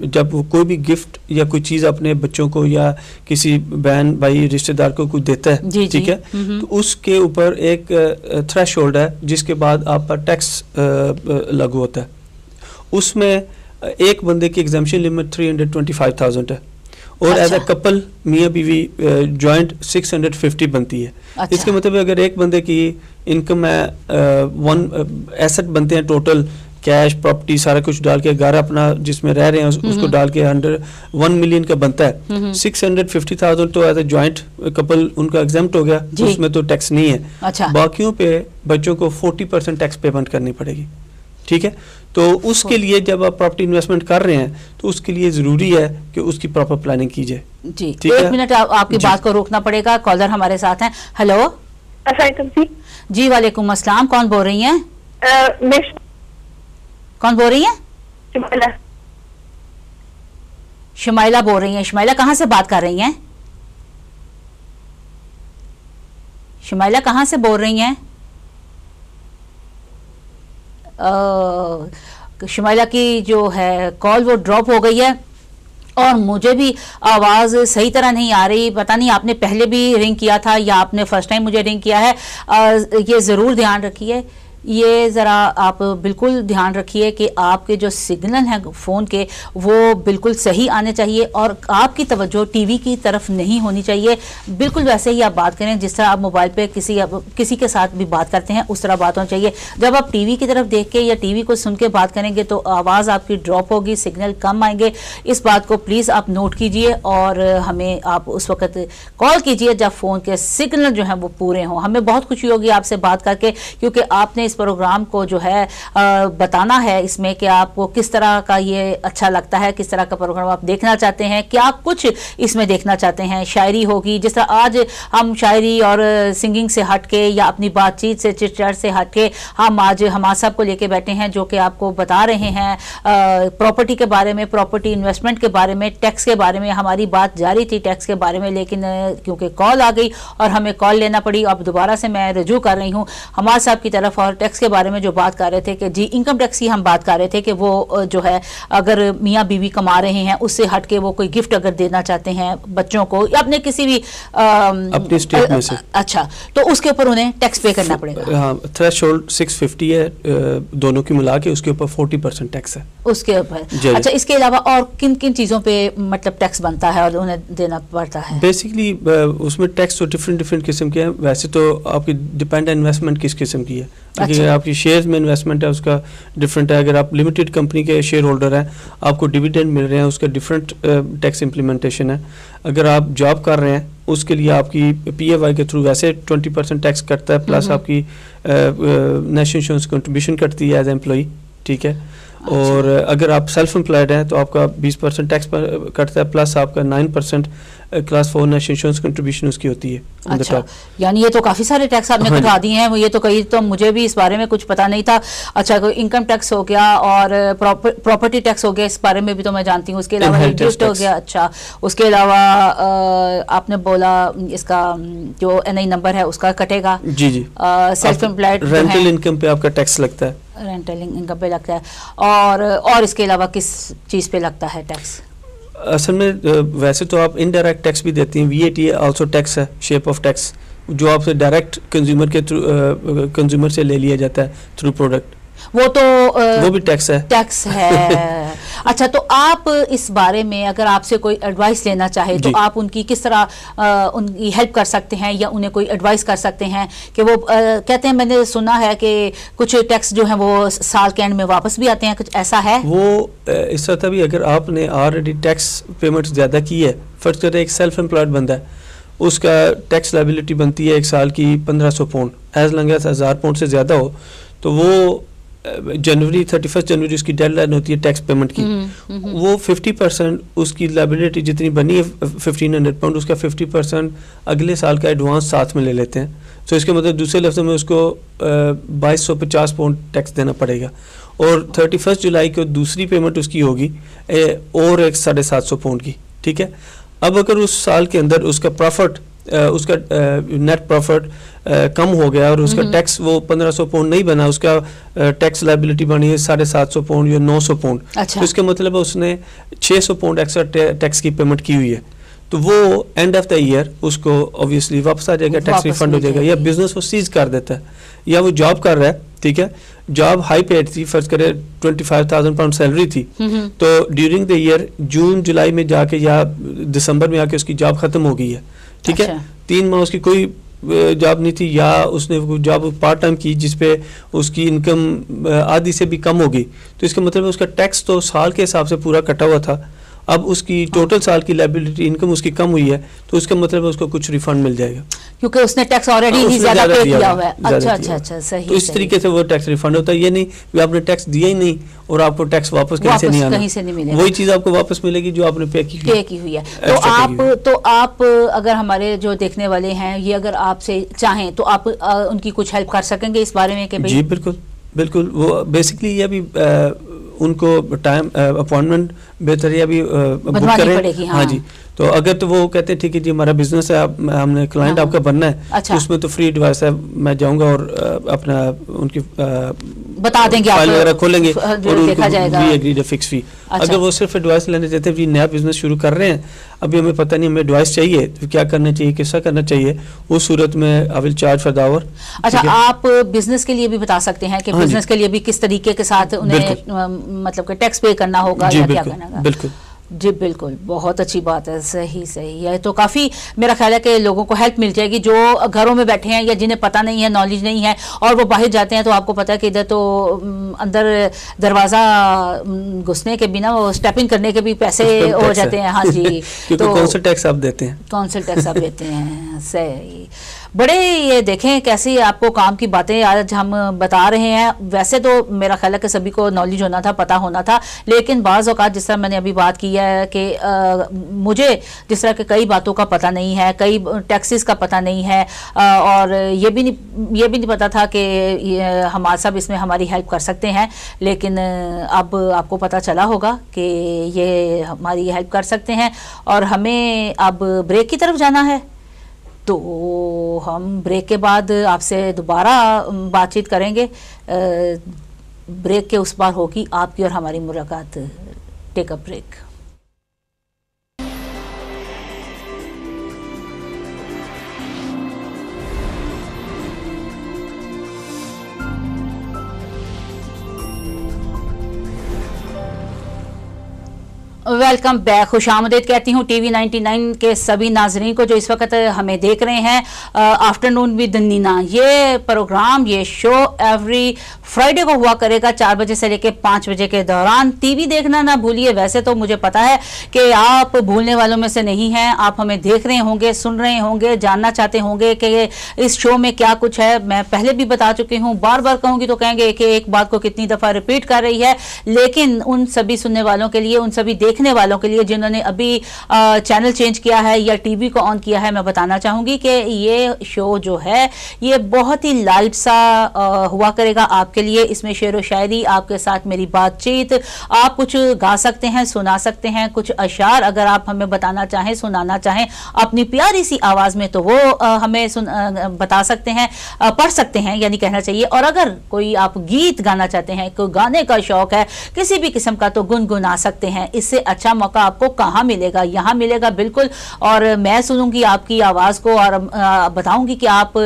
جب وہ کوئی بھی گفٹ یا کوئی چیز اپنے بچوں کو یا کسی بہن بھائی رشتہ دار کو کوئی دیتا ہے, ٹھیک ہے, تو اس کے اوپر ایک تھریش ہولڈ ہے جس کے بعد آپ پر ٹیکس لاگو ہوتا ہے. اس میں ایک بندے کی ایگزمپشن لمٹ 325,000 ہے, اور ایز اے کپل میاں بیوی جوائنٹ 650 بنتی ہے. اس کے مطلب اگر ایک بندے کی انکم ہے 1 ایسٹ بنتے ہیں ٹوٹل, کیش پراپرٹی سارا کچھ ڈال کے, گھر اپنا جس میں رہ رہے ہیں اس کو ڈال کے 1 ملین کا بنتا ہے, 650,000 تو ایز اے جوائنٹ کپل ان کا ایگزمپٹ ہو گیا, اس میں تو ٹیکس نہیں ہے. باقیوں پہ بچوں کو 40% ٹیکس پیمنٹ کرنی پڑے گی, ٹھیک ہے. تو اس کے لیے جب آپ پراپرٹی انویسٹمنٹ کر رہے ہیں تو اس کے لیے ضروری ہے کہ اس کی پراپر پلاننگ کیجیے. جی 1 منٹ آپ کی بات کو روکنا پڑے گا, کالر ہمارے ساتھ ہیں. ہیلو, السلام علیکم. جی وعلیکم السلام, کون بول رہی ہیں؟ کون بول رہی ہیں؟ شمائلہ بول رہی ہیں. شمائلہ کہاں سے بات کر رہی ہیں؟ شمائلہ کہاں سے بول رہی ہیں؟ شمائلہ کی جو ہے کال وہ ڈراپ ہو گئی ہے, اور مجھے بھی آواز صحیح طرح نہیں آ رہی. پتہ نہیں آپ نے پہلے بھی رنگ کیا تھا یا آپ نے فرسٹ ٹائم مجھے رنگ کیا ہے. یہ ضرور دھیان رکھیے, یہ ذرا آپ بالکل دھیان رکھیے کہ آپ کے جو سگنل ہیں فون کے وہ بالکل صحیح آنے چاہیے, اور آپ کی توجہ ٹی وی کی طرف نہیں ہونی چاہیے. بالکل ویسے ہی آپ بات کریں جس طرح آپ موبائل پہ کسی کے ساتھ بھی بات کرتے ہیں, اس طرح بات ہونی چاہیے. جب آپ ٹی وی کی طرف دیکھ کے یا ٹی وی کو سن کے بات کریں گے تو آواز آپ کی ڈراپ ہوگی, سگنل کم آئیں گے. اس بات کو پلیز آپ نوٹ کیجئے, اور ہمیں آپ اس وقت کال کیجئے جب فون کے سگنل جو ہیں وہ پورے ہوں. ہمیں بہت خوشی ہوگی آپ سے بات کر کے, کیونکہ آپ نے اس پروگرام کو جو ہے بتانا ہے اس میں کہ آپ کو کس طرح کا یہ اچھا لگتا ہے, کس طرح کا پروگرام آپ دیکھنا چاہتے ہیں, کیا کچھ اس میں دیکھنا چاہتے ہیں. شاعری ہوگی, جس طرح آج ہم شاعری اور سنگنگ سے ہٹ کے یا اپنی بات چیت سے چٹ چاٹ سے ہٹ کے ہم آج ہمارا سب کو لے کے بیٹھے ہیں, جو کہ آپ کو بتا رہے ہیں پراپرٹی کے بارے میں, پراپرٹی انویسٹمنٹ کے بارے میں, ٹیکس کے بارے میں. ہماری بات جاری تھی ٹیکس کے بارے میں, لیکن کیونکہ کال آ گئی اور ہمیں کال لینا پڑی. اب دوبارہ سے میں رجوع کر رہی ہوں ہمارے صاحب کی طرف, اور ٹیکس کے بارے میں جو بات کر رہے تھے کہ جی انکم ٹیکس کی ہم بات کر رہے تھے کہ وہ جو ہے اگر میاں بیوی کما رہے ہیں اس سے ہٹ کے وہ کوئی گفٹ اگر دینا چاہتے ہیں بچوں کو یا اپنے کسی بھی اپنے اسٹیٹ میں سے, اچھا, تو اس کے اوپر انہیں ٹیکس پے کرنا پڑے گا. ہاں, تھریش ہولڈ 650 ہے دونوں کی ملا کے, اس کے اوپر 40% ٹیکس ہے اس کے اوپر. اچھا, اس کے علاوہ اور کن کن چیزوں پہ مطلب ٹیکس بنتا ہے اور انہیں دینا پڑتا ہے؟ بیسکلی اس میں ٹیکس تو ڈفرینٹ قسم کے ہیں. ویسے تو آپ کی ڈپینڈ انویسٹمنٹ کس قسم کی ہے. اگر آپ کی شیئرز میں انویسٹمنٹ ہے اس کا ڈفرینٹ ہے. اگر آپ لمیٹڈ کمپنی کے شیئر ہولڈر ہیں, آپ کو ڈیویڈینڈ مل رہے ہیں, اس کا ڈفرینٹ ٹیکس امپلیمنٹیشن ہے. اگر آپ جاب کر رہے ہیں اس کے لیے آپ کی پی اے وائی کے تھرو ویسے 20% ٹیکس کرتا ہے, پلس آپ کی نیشنل انشورنس کنٹریبیوشن کرتی ہے ایز امپلائی, ٹھیک ہے. اور اگر آپ سیلف امپلائڈ ہیں تو آپ کا 20% ٹیکس کٹتا ہے, پلس آپ کا 9% کلاس 4 نیشنل انشورنس کنٹریبیوشن اس کی ہوتی ہے. اچھا, یعنی یہ تو کافی سارے ٹیکس آپ نے کٹا دیے ہیں. یہ تو کئی تو مجھے بھی اس بارے میں کچھ پتا نہیں تھا. اچھا, انکم ٹیکس ہو گیا اور پراپرٹی ٹیکس ہو گیا, اس بارے میں بھی تو میں جانتی ہوں. اس کے علاوہ ریڈیوسڈ ہو گیا. اچھا, اس کے علاوہ آپ نے بولا اس کا جو NI نمبر ہے اس کا کٹے گا. جی جی, سیلف امپلائڈ رینٹل انکم پہ آپ کا ٹیکس لگتا ہے, رینٹل انکم پہ لگتا ہے. اور اس کے علاوہ کس چیز پہ لگتا ہے ٹیکس؟ اصل میں ویسے تو آپ انڈائریکٹ ٹیکس بھی دیتی ہیں. VAT آلسو ٹیکس ہے, شیپ آف ٹیکس, جو آپ سے ڈائریکٹ کنزیومر کے تھرو کنزیومر سے لے لیا جاتا ہے تھرو پروڈکٹ, وہ تو وہ بھی ٹیکس ہے. ٹیکس ہے. اچھا, تو آپ اس بارے میں اگر آپ سے کوئی ایڈوائس لینا چاہے تو آپ ان کی کس طرح ان کی ہیلپ کر سکتے ہیں, یا انہیں کوئی ایڈوائس کر سکتے ہیں کہ وہ کہتے ہیں میں نے سنا ہے کہ کچھ ٹیکس جو ہیں وہ سال کے اینڈ میں واپس بھی آتے ہیں, کچھ ایسا ہے؟ وہ اس طرح بھی اگر آپ نے آلریڈی ٹیکس پیمنٹ زیادہ کی ہے, فرض کریں ایک سیلف امپلائڈ بندہ ہے, اس کا ٹیکس لائبلٹی بنتی ہے ایک سال کی 1500 pound, as long as 1000 pound سے زیادہ ہو, تو وہ جنوری 31 جنوری اس کی ڈیڈ لائن ہوتی ہے ٹیکس پیمنٹ کی. وہ 50% اس کی لائبلٹی جتنی بنی ہے 1500 پاؤنڈ, اس کا 50% اگلے سال کا ایڈوانس ساتھ میں لے لیتے ہیں. تو اس کے مطلب دوسرے لفظوں میں اس کو 2250 پاؤنڈ ٹیکس دینا پڑے گا. اور 31 جولائی کو دوسری پیمنٹ اس کی ہوگی اور ایک 750 پاؤنڈ کی. ٹھیک ہے. اب اگر اس سال کے اندر اس کا پروفٹ اس کا نیٹ پروفٹ کم ہو گیا اور اس کا ٹیکس وہ 1500 پاؤنڈ نہیں بنا, اس کا ٹیکس لائبلٹی بنی ہے 750 پاؤنڈ یا 900 پاؤنڈ, تو اس کا مطلب ہے اس نے 600 پاؤنڈ ایکسٹرا ٹیکس کی پیمنٹ کی ہوئی ہے. تو وہ اینڈ آف دا ایئر اس کو اوبیسلی واپس آ جائے گا, ٹیکس ریفنڈ ہو جائے گا. یا بزنس وہ سیز کر دیتا ہے, یا وہ جاب کر رہا ہے, ٹھیک ہے, جاب ہائی پیڈ تھی, فرض کرے 25,000 پاؤنڈ سیلری تھی, تو ڈیورنگ دا ایئر جون جولائی میں جا کے یا دسمبر میں آ کے اس کی جاب ختم ہو گئی ہے. ٹھیک ہے. 3 ماہ اس کی کوئی جاب نہیں تھی, یا اس نے جاب پارٹ ٹائم کی جس پہ اس کی انکم آدھی سے بھی کم ہو گئی, تو اس کا مطلب ہے اس کا ٹیکس تو سال کے حساب سے پورا کٹا ہوا تھا, اب اس کی ٹوٹل سال کی لائبلٹی انکم اس کی کم ہوئی ہے, تو اس کا مطلب ہے اس کو کچھ ریفنڈ مل جائے گا کیونکہ اس نے ٹیکس آلریڈی ہی زیادہ پے کیا ہوا ہے. اچھا اچھا اچھا, صحیح. تو اس طریقے سے وہ ٹیکس ریفنڈ ہوتا ہے. یہ نہیں کہ آپ نے ٹیکس دیا ہی نہیں اور آپ کو ٹیکس واپس کہیں سے نہیں آنا, وہی چیز آپ کو واپس ملے گی جو آپ نے پے کی ہوئی ہے. تو آپ اگر ہمارے جو دیکھنے والے ہیں یہ اگر آپ سے چاہیں تو آپ ان کی کچھ ہیلپ کر سکیں گے اس بارے میں کہ جی بالکل بالکل. وہ بیسکلی یہ ابھی ان کو ٹائم اپوائنٹمنٹ بہتر ہے ابھی بک کریں. ہاں جی. تو اگر تو وہ کہتے ہیں ٹھیک ہے جی ہمارا بزنس ہے, ہم نے کلائنٹ آپ کا بننا ہے, اس میں تو فری ایڈوائس ہے, میں جاؤں گا اور اپنا ان کی بتا دیں گے, فائل وغیرہ کھولیں گے اور ان کو ایگریڈ فکس فی. اگر وہ صرف ایڈوائس لینے چاہتے ہیں جی نیا بزنس شروع کر رہے ہیں, ابھی ہمیں پتہ نہیں, ہمیں ایڈوائس چاہیے تو کیا کرنا چاہیے, کیسا کرنا چاہیے, اس صورت میں آئی ول چارج فار دا آور. اچھا, آپ بزنس کے لیے بھی بتا سکتے ہیں کہ بزنس کے لیے بھی کس طریقے کے ساتھ انہیں مطلب کہ ٹیکس پے کرنا ہوگا یا کیا کرنا ہوگا. بالکل جی بالکل, بہت اچھی بات ہے. صحیح صحیح ہے. تو کافی میرا خیال ہے کہ لوگوں کو ہیلپ مل جائے گی جو گھروں میں بیٹھے ہیں یا جنہیں پتہ نہیں ہے, نالج نہیں ہے, اور وہ باہر جاتے ہیں تو آپ کو پتہ ہے کہ ادھر تو اندر دروازہ گھسنے کے بنا وہ اسٹیپنگ کرنے کے بھی پیسے ہو جاتے ہیں. ہاں جی. تو کونسل ٹیکس آپ دیتے ہیں, کونسل ٹیکس آپ دیتے ہیں. صحیح. بڑے یہ دیکھیں کیسی آپ کو کام کی باتیں آج ہم بتا رہے ہیں. ویسے تو میرا خیال ہے کہ سبھی کو نالج ہونا تھا, پتہ ہونا تھا, لیکن بعض اوقات جس طرح میں نے ابھی بات کی ہے کہ مجھے جس طرح کہ کئی باتوں کا پتہ نہیں ہے, کئی ٹیکسز کا پتہ نہیں ہے, اور یہ بھی نہیں پتہ تھا کہ ہمارا صاحب اس میں ہماری ہیلپ کر سکتے ہیں. لیکن اب آپ کو پتہ چلا ہوگا کہ یہ ہماری ہیلپ کر سکتے ہیں. اور ہمیں اب بریک کی طرف جانا ہے, تو ہم بریک کے بعد آپ سے دوبارہ بات چیت کریں گے. بریک کے اس بار ہوگی آپ کی اور ہماری ملاقات. ٹیک اے بریک. ویلکم بیک, خوش آمدید کہتی ہوں ٹی وی 99 کے سبھی ناظرین کو جو اس وقت ہمیں دیکھ رہے ہیں. آفٹرنون ود نینا یہ پروگرام, یہ شو ایوری فرائیڈے کو ہوا کرے گا 4 بجے سے لے کے 5 بجے کے دوران. ٹی وی دیکھنا نہ بھولیے. ویسے تو مجھے پتا ہے کہ آپ بھولنے والوں میں سے نہیں ہیں, آپ ہمیں دیکھ رہے ہوں گے, سن رہے ہوں گے, جاننا چاہتے ہوں گے کہ اس شو میں کیا کچھ ہے. میں پہلے بھی بتا چکی ہوں, بار بار کہوں گی تو کہیں گے کہ ایک بات کو کتنی دفعہ ریپیٹ کر رہی ہے. لیکن ان سبھی سننے والوں کے لیے, ان سبھی دیکھنے والوں کے لیے جنہوں نے ابھی چینل چینج کیا ہے یا ٹی وی کو آن کیا ہے, میں بتانا چاہوں گی کہ یہ شو جو ہے یہ بہت ہی لائٹ سا ہوا کرے گا آپ کے لیے. اس میں شعر و شاعری, آپ کے ساتھ میری بات چیت, آپ کچھ گا سکتے ہیں, سنا سکتے ہیں, کچھ اشعار اگر آپ ہمیں بتانا چاہیں, سنانا چاہیں اپنی پیاری سی آواز میں تو وہ ہمیں بتا سکتے ہیں, پڑھ سکتے ہیں یعنی کہنا چاہیے. اور اگر کوئی آپ گیت گانا چاہتے ہیں, کوئی گانے کا شوق ہے کسی بھی قسم کا, تو گنگنا سکتے ہیں. اس سے اچھا موقع آپ کو کہاں ملے گا, یہاں ملے گا بالکل. اور میں سنوں گی آپ کی آواز کو اور بتاؤں گی کہ آپ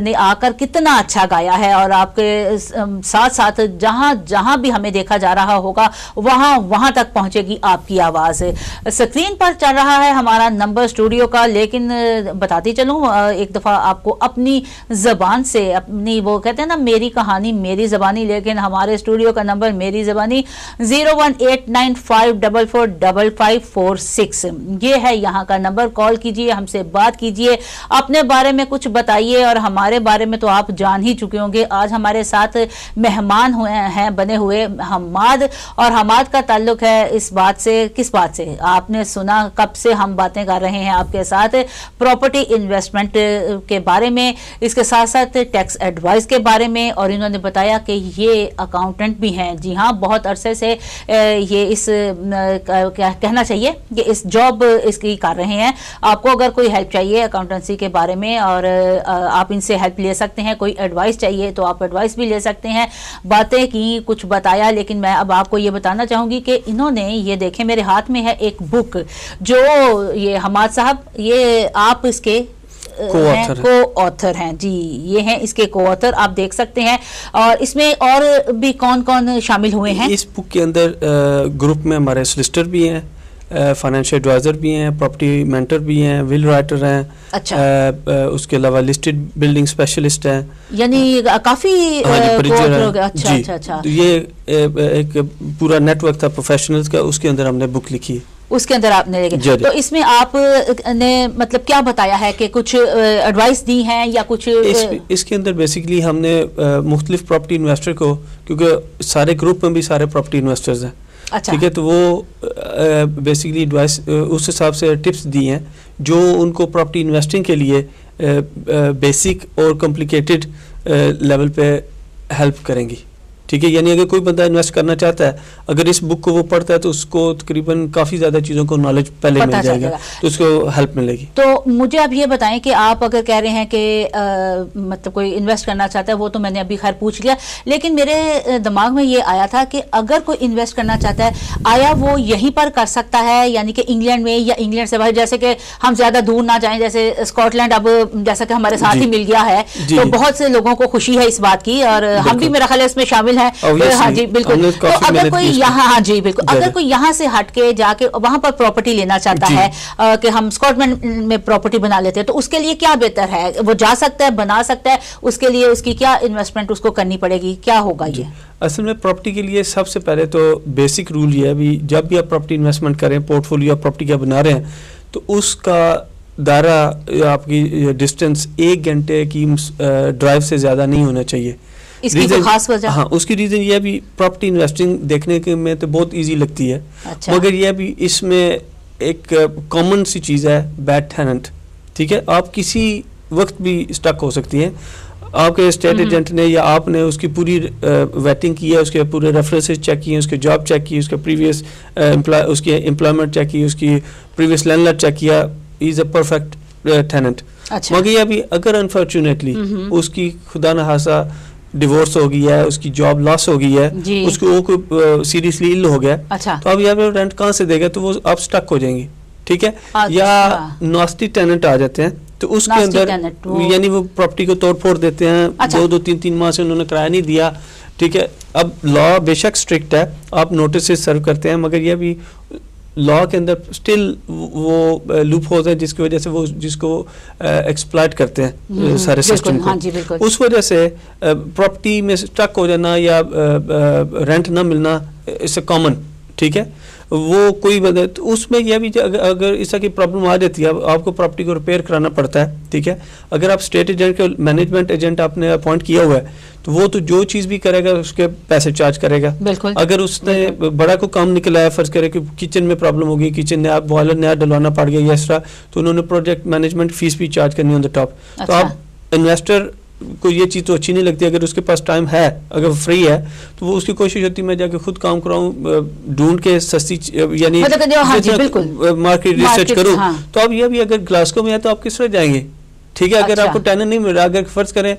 نے آ کر کتنا اچھا گایا ہے, اور آپ کے ساتھ ساتھ جہاں جہاں بھی ہمیں دیکھا جا رہا ہوگا وہاں تک پہنچے گی آپ کی آواز. اسکرین پر چل رہا ہے ہمارا نمبر اسٹوڈیو کا, لیکن بتاتی چلوں ایک دفعہ آپ کو اپنی زبان سے, اپنی وہ کہتے ہیں نا میری کہانی میری زبانی, لیکن ہمارے اسٹوڈیو کا نمبر میری زبانی 0189555 94445546 یہ ہے یہاں کا نمبر. کال کیجئے, ہم سے بات کیجئے, اپنے بارے میں کچھ بتائیے, اور ہمارے بارے میں تو آپ جان ہی چکے ہوں گے. آج ہمارے ساتھ مہمان ہیں بنے ہوئے حماد, اور حماد کا تعلق ہے اس بات سے, کس بات سے آپ نے سنا کب سے ہم باتیں کر رہے ہیں آپ کے ساتھ, پراپرٹی انویسٹمنٹ کے بارے میں, اس کے ساتھ ساتھ ٹیکس ایڈوائز کے بارے میں, اور انہوں نے بتایا کہ یہ اکاؤنٹنٹ بھی ہیں. جی ہاں, بہت عرصے سے یہ اس کیا کہنا چاہیے کہ اس جاب اس کی کر رہے ہیں. آپ کو اگر کوئی ہیلپ چاہیے اکاؤنٹنسی کے بارے میں, اور آپ ان سے ہیلپ لے سکتے ہیں, کوئی ایڈوائس چاہیے تو آپ ایڈوائس بھی لے سکتے ہیں. باتیں کی, کچھ بتایا, لیکن میں اب آپ کو یہ بتانا چاہوں گی کہ انہوں نے یہ دیکھیں میرے ہاتھ میں ہے ایک بک, جو یہ حماد صاحب, یہ آپ اس کے کو آتھر ہیں. جی یہ ہیں اس کے کو آتھر, آپ دیکھ سکتے ہیں. اور اس میں اور بھی کون کون شامل ہوئے ہیں اس بک کے اندر؟ گروپ میں ہمارے سولسٹر بھی ہیں, فائنینشیل ایڈوائزر بھی ہیں, پراپرٹی مینٹر بھی ہیں, ول رائٹر ہیں, اچھا, اس کے علاوہ لسٹڈ بلڈنگ اسپیشلسٹ ہیں, یعنی کافی. اچھا اچھا اچھا, یہ ایک پورا نیٹ ورک تھا پروفیشنلز کا, اس کے اندر ہم نے بک لکھی ہے. اس کے اندر آپ نے دیکھا, تو اس میں آپ نے مطلب کیا بتایا ہے کہ کچھ ایڈوائس دی ہیں یا کچھ؟ اس کے اندر بیسیکلی ہم نے مختلف پراپرٹی انویسٹر کو, کیونکہ سارے گروپ میں بھی سارے پراپرٹی انویسٹرز ہیں, ٹھیک ہے, تو وہ بیسیکلی ایڈوائس اس حساب سے ٹپس دی ہیں جو ان کو پراپرٹی انویسٹنگ کے لیے بیسک اور کمپلیکیٹڈ لیول پہ ہیلپ کریں گی. ٹھیک ہے, یعنی اگر کوئی بندہ انویسٹ کرنا چاہتا ہے, اگر اس بک کو وہ پڑھتا ہے تو اس کو تقریباً کافی زیادہ چیزوں کو نالج پہلے مل جائے گا, تو اس کو ہیلپ ملے گی. تو مجھے اب یہ بتائیں کہ آپ اگر کہہ رہے ہیں کہ مطلب کوئی انویسٹ کرنا چاہتا ہے, وہ تو میں نے ابھی خیر پوچھ لیا, لیکن میرے دماغ میں یہ آیا تھا کہ اگر کوئی انویسٹ کرنا چاہتا ہے, آیا وہ یہیں پر کر سکتا ہے, یعنی کہ انگلینڈ میں یا انگلینڈ سے باہر, جیسے کہ ہم زیادہ دور نہ جائیں, جیسے اسکاٹ لینڈ اب جیسا کہ ہمارے ساتھ ہی مل گیا ہے, تو بہت سے لوگوں کو خوشی ہے اس بات کی, اور ہم بھی میرا خیال ہے اس میں شامل ہیں. ہاں جی بالکل. تو اگر کوئی یہاں, ہاں جی بالکل, اگر کوئی یہاں سے ہٹ کے جا کے وہاں پر پراپرٹی لینا چاہتا ہے کہ ہم اسکاٹ لینڈ میں پراپرٹی بنا لیتے ہیں, تو اس کے لیے کیا بہتر ہے؟ وہ جا سکتا ہے, بنا سکتا ہے, اس کے لیے اس کی کیا انویسٹمنٹ اس کو کرنی پڑے گی, کیا ہوگا؟ یہ اصل میں پراپرٹی کے لیے سب سے پہلے تو بیسک رول یہ ہے بھی, جب بھی آپ پراپرٹی انویسٹمنٹ کریں, پورٹ فولیو پراپرٹی کا بنا رہے ہیں, تو اس کا دائرہ آپ کی ڈسٹینس 1 گھنٹے کی ڈرائیو سے زیادہ نہیں ہونا چاہیے. اس کی خاص وجہ؟ ہاں, اس کی ریزن یہ بھی, پراپرٹی انویسٹنگ دیکھنے کے میں تو بہت ایزی لگتی ہے, مگر یہ بھی اس میں ایک کامن سی چیز ہے, بیڈ ٹیننٹ. ٹھیک ہے, آپ کسی وقت بھی اسٹک ہو سکتی ہیں. آپ کے اسٹیٹ ایجنٹ نے یا آپ نے اس کی پوری ویٹنگ کی ہے, اس کے پورے ریفرنسز چیک کیے, اس کے جاب چیک کی, اس کے پریویس اس کی امپلائمنٹ چیک کی, اس کی پریویس لینڈ لارڈ چیک کیا, از اے پرفیکٹ ٹیننٹ. مگر یہ بھی اگر انفارچونیٹلی اس کی خدا نخواستہ ڈیورس ہو گئی ہے, اس کی جاب لاس ہو گئی ہے, اس کو سیریسلی ال ہو گیا, تو اب یہاں پہ رینٹ کہاں سے دے گا, تو وہ آپ اسٹک ہو جائیں گے. ٹھیک ہے, یا ناسٹی ٹیننٹ آ جاتے ہیں, تو اس کے اندر یعنی وہ پراپرٹی کو توڑ پھوڑ دیتے ہیں, 2-3 ماہ سے انہوں نے کرایہ نہیں دیا. ٹھیک ہے, اب لا بے شک اسٹرکٹ ہے, آپ نوٹس سرو کرتے ہیں, مگر یہ بھی لا کے اندر اسٹل وہ لوپ ہوتے ہیں جس کی وجہ سے وہ جس کو ایکسپلائٹ کرتے ہیں سارے سسٹم کو. اس وجہ سے پراپرٹی میں اسٹک ہو جانا یا رینٹ نہ ملنا اس سے کامن. ٹھیک ہے, وہ کوئی تو اس میں یہ بھی اگر اس طرح کی پرابلم آ جاتی ہے, آپ کو پراپرٹی کو ریپیئر کرانا پڑتا ہے. ٹھیک ہے, اگر آپ اسٹیٹ ایجنٹ کے مینجمنٹ ایجنٹ آپ نے اپوائنٹ کیا ہوا ہے, تو وہ تو جو چیز بھی کرے گا اس کے پیسے چارج کرے گا. اگر اس نے بڑا کو کام نکلا ہے, فرض کرے کہ کچن میں پرابلم ہوگی, کچن نیا بوائلر نیا ڈلوانا پڑ گیا یا اس طرح, تو انہوں نے پروجیکٹ مینجمنٹ فیس بھی چارج کرنی آن دا ٹاپ. تو آپ انویسٹر کو یہ چیز تو اچھی نہیں لگتی. اگر اس کے پاس ٹائم ہے, اگر فری ہے, تو وہ اس کی کوشش ہوتی ہے میں جا کے خود کام کراؤں, ڈھونڈ کے سستی یعنی مارکیٹ ریسرچ کروں. تو اب یہ بھی اگر گلاسکو میں ہے تو آپ کس طرح جائیں گے؟ ٹھیک ہے, اگر آپ کو ٹیننٹ نہیں مل رہا, اگر فرض کریں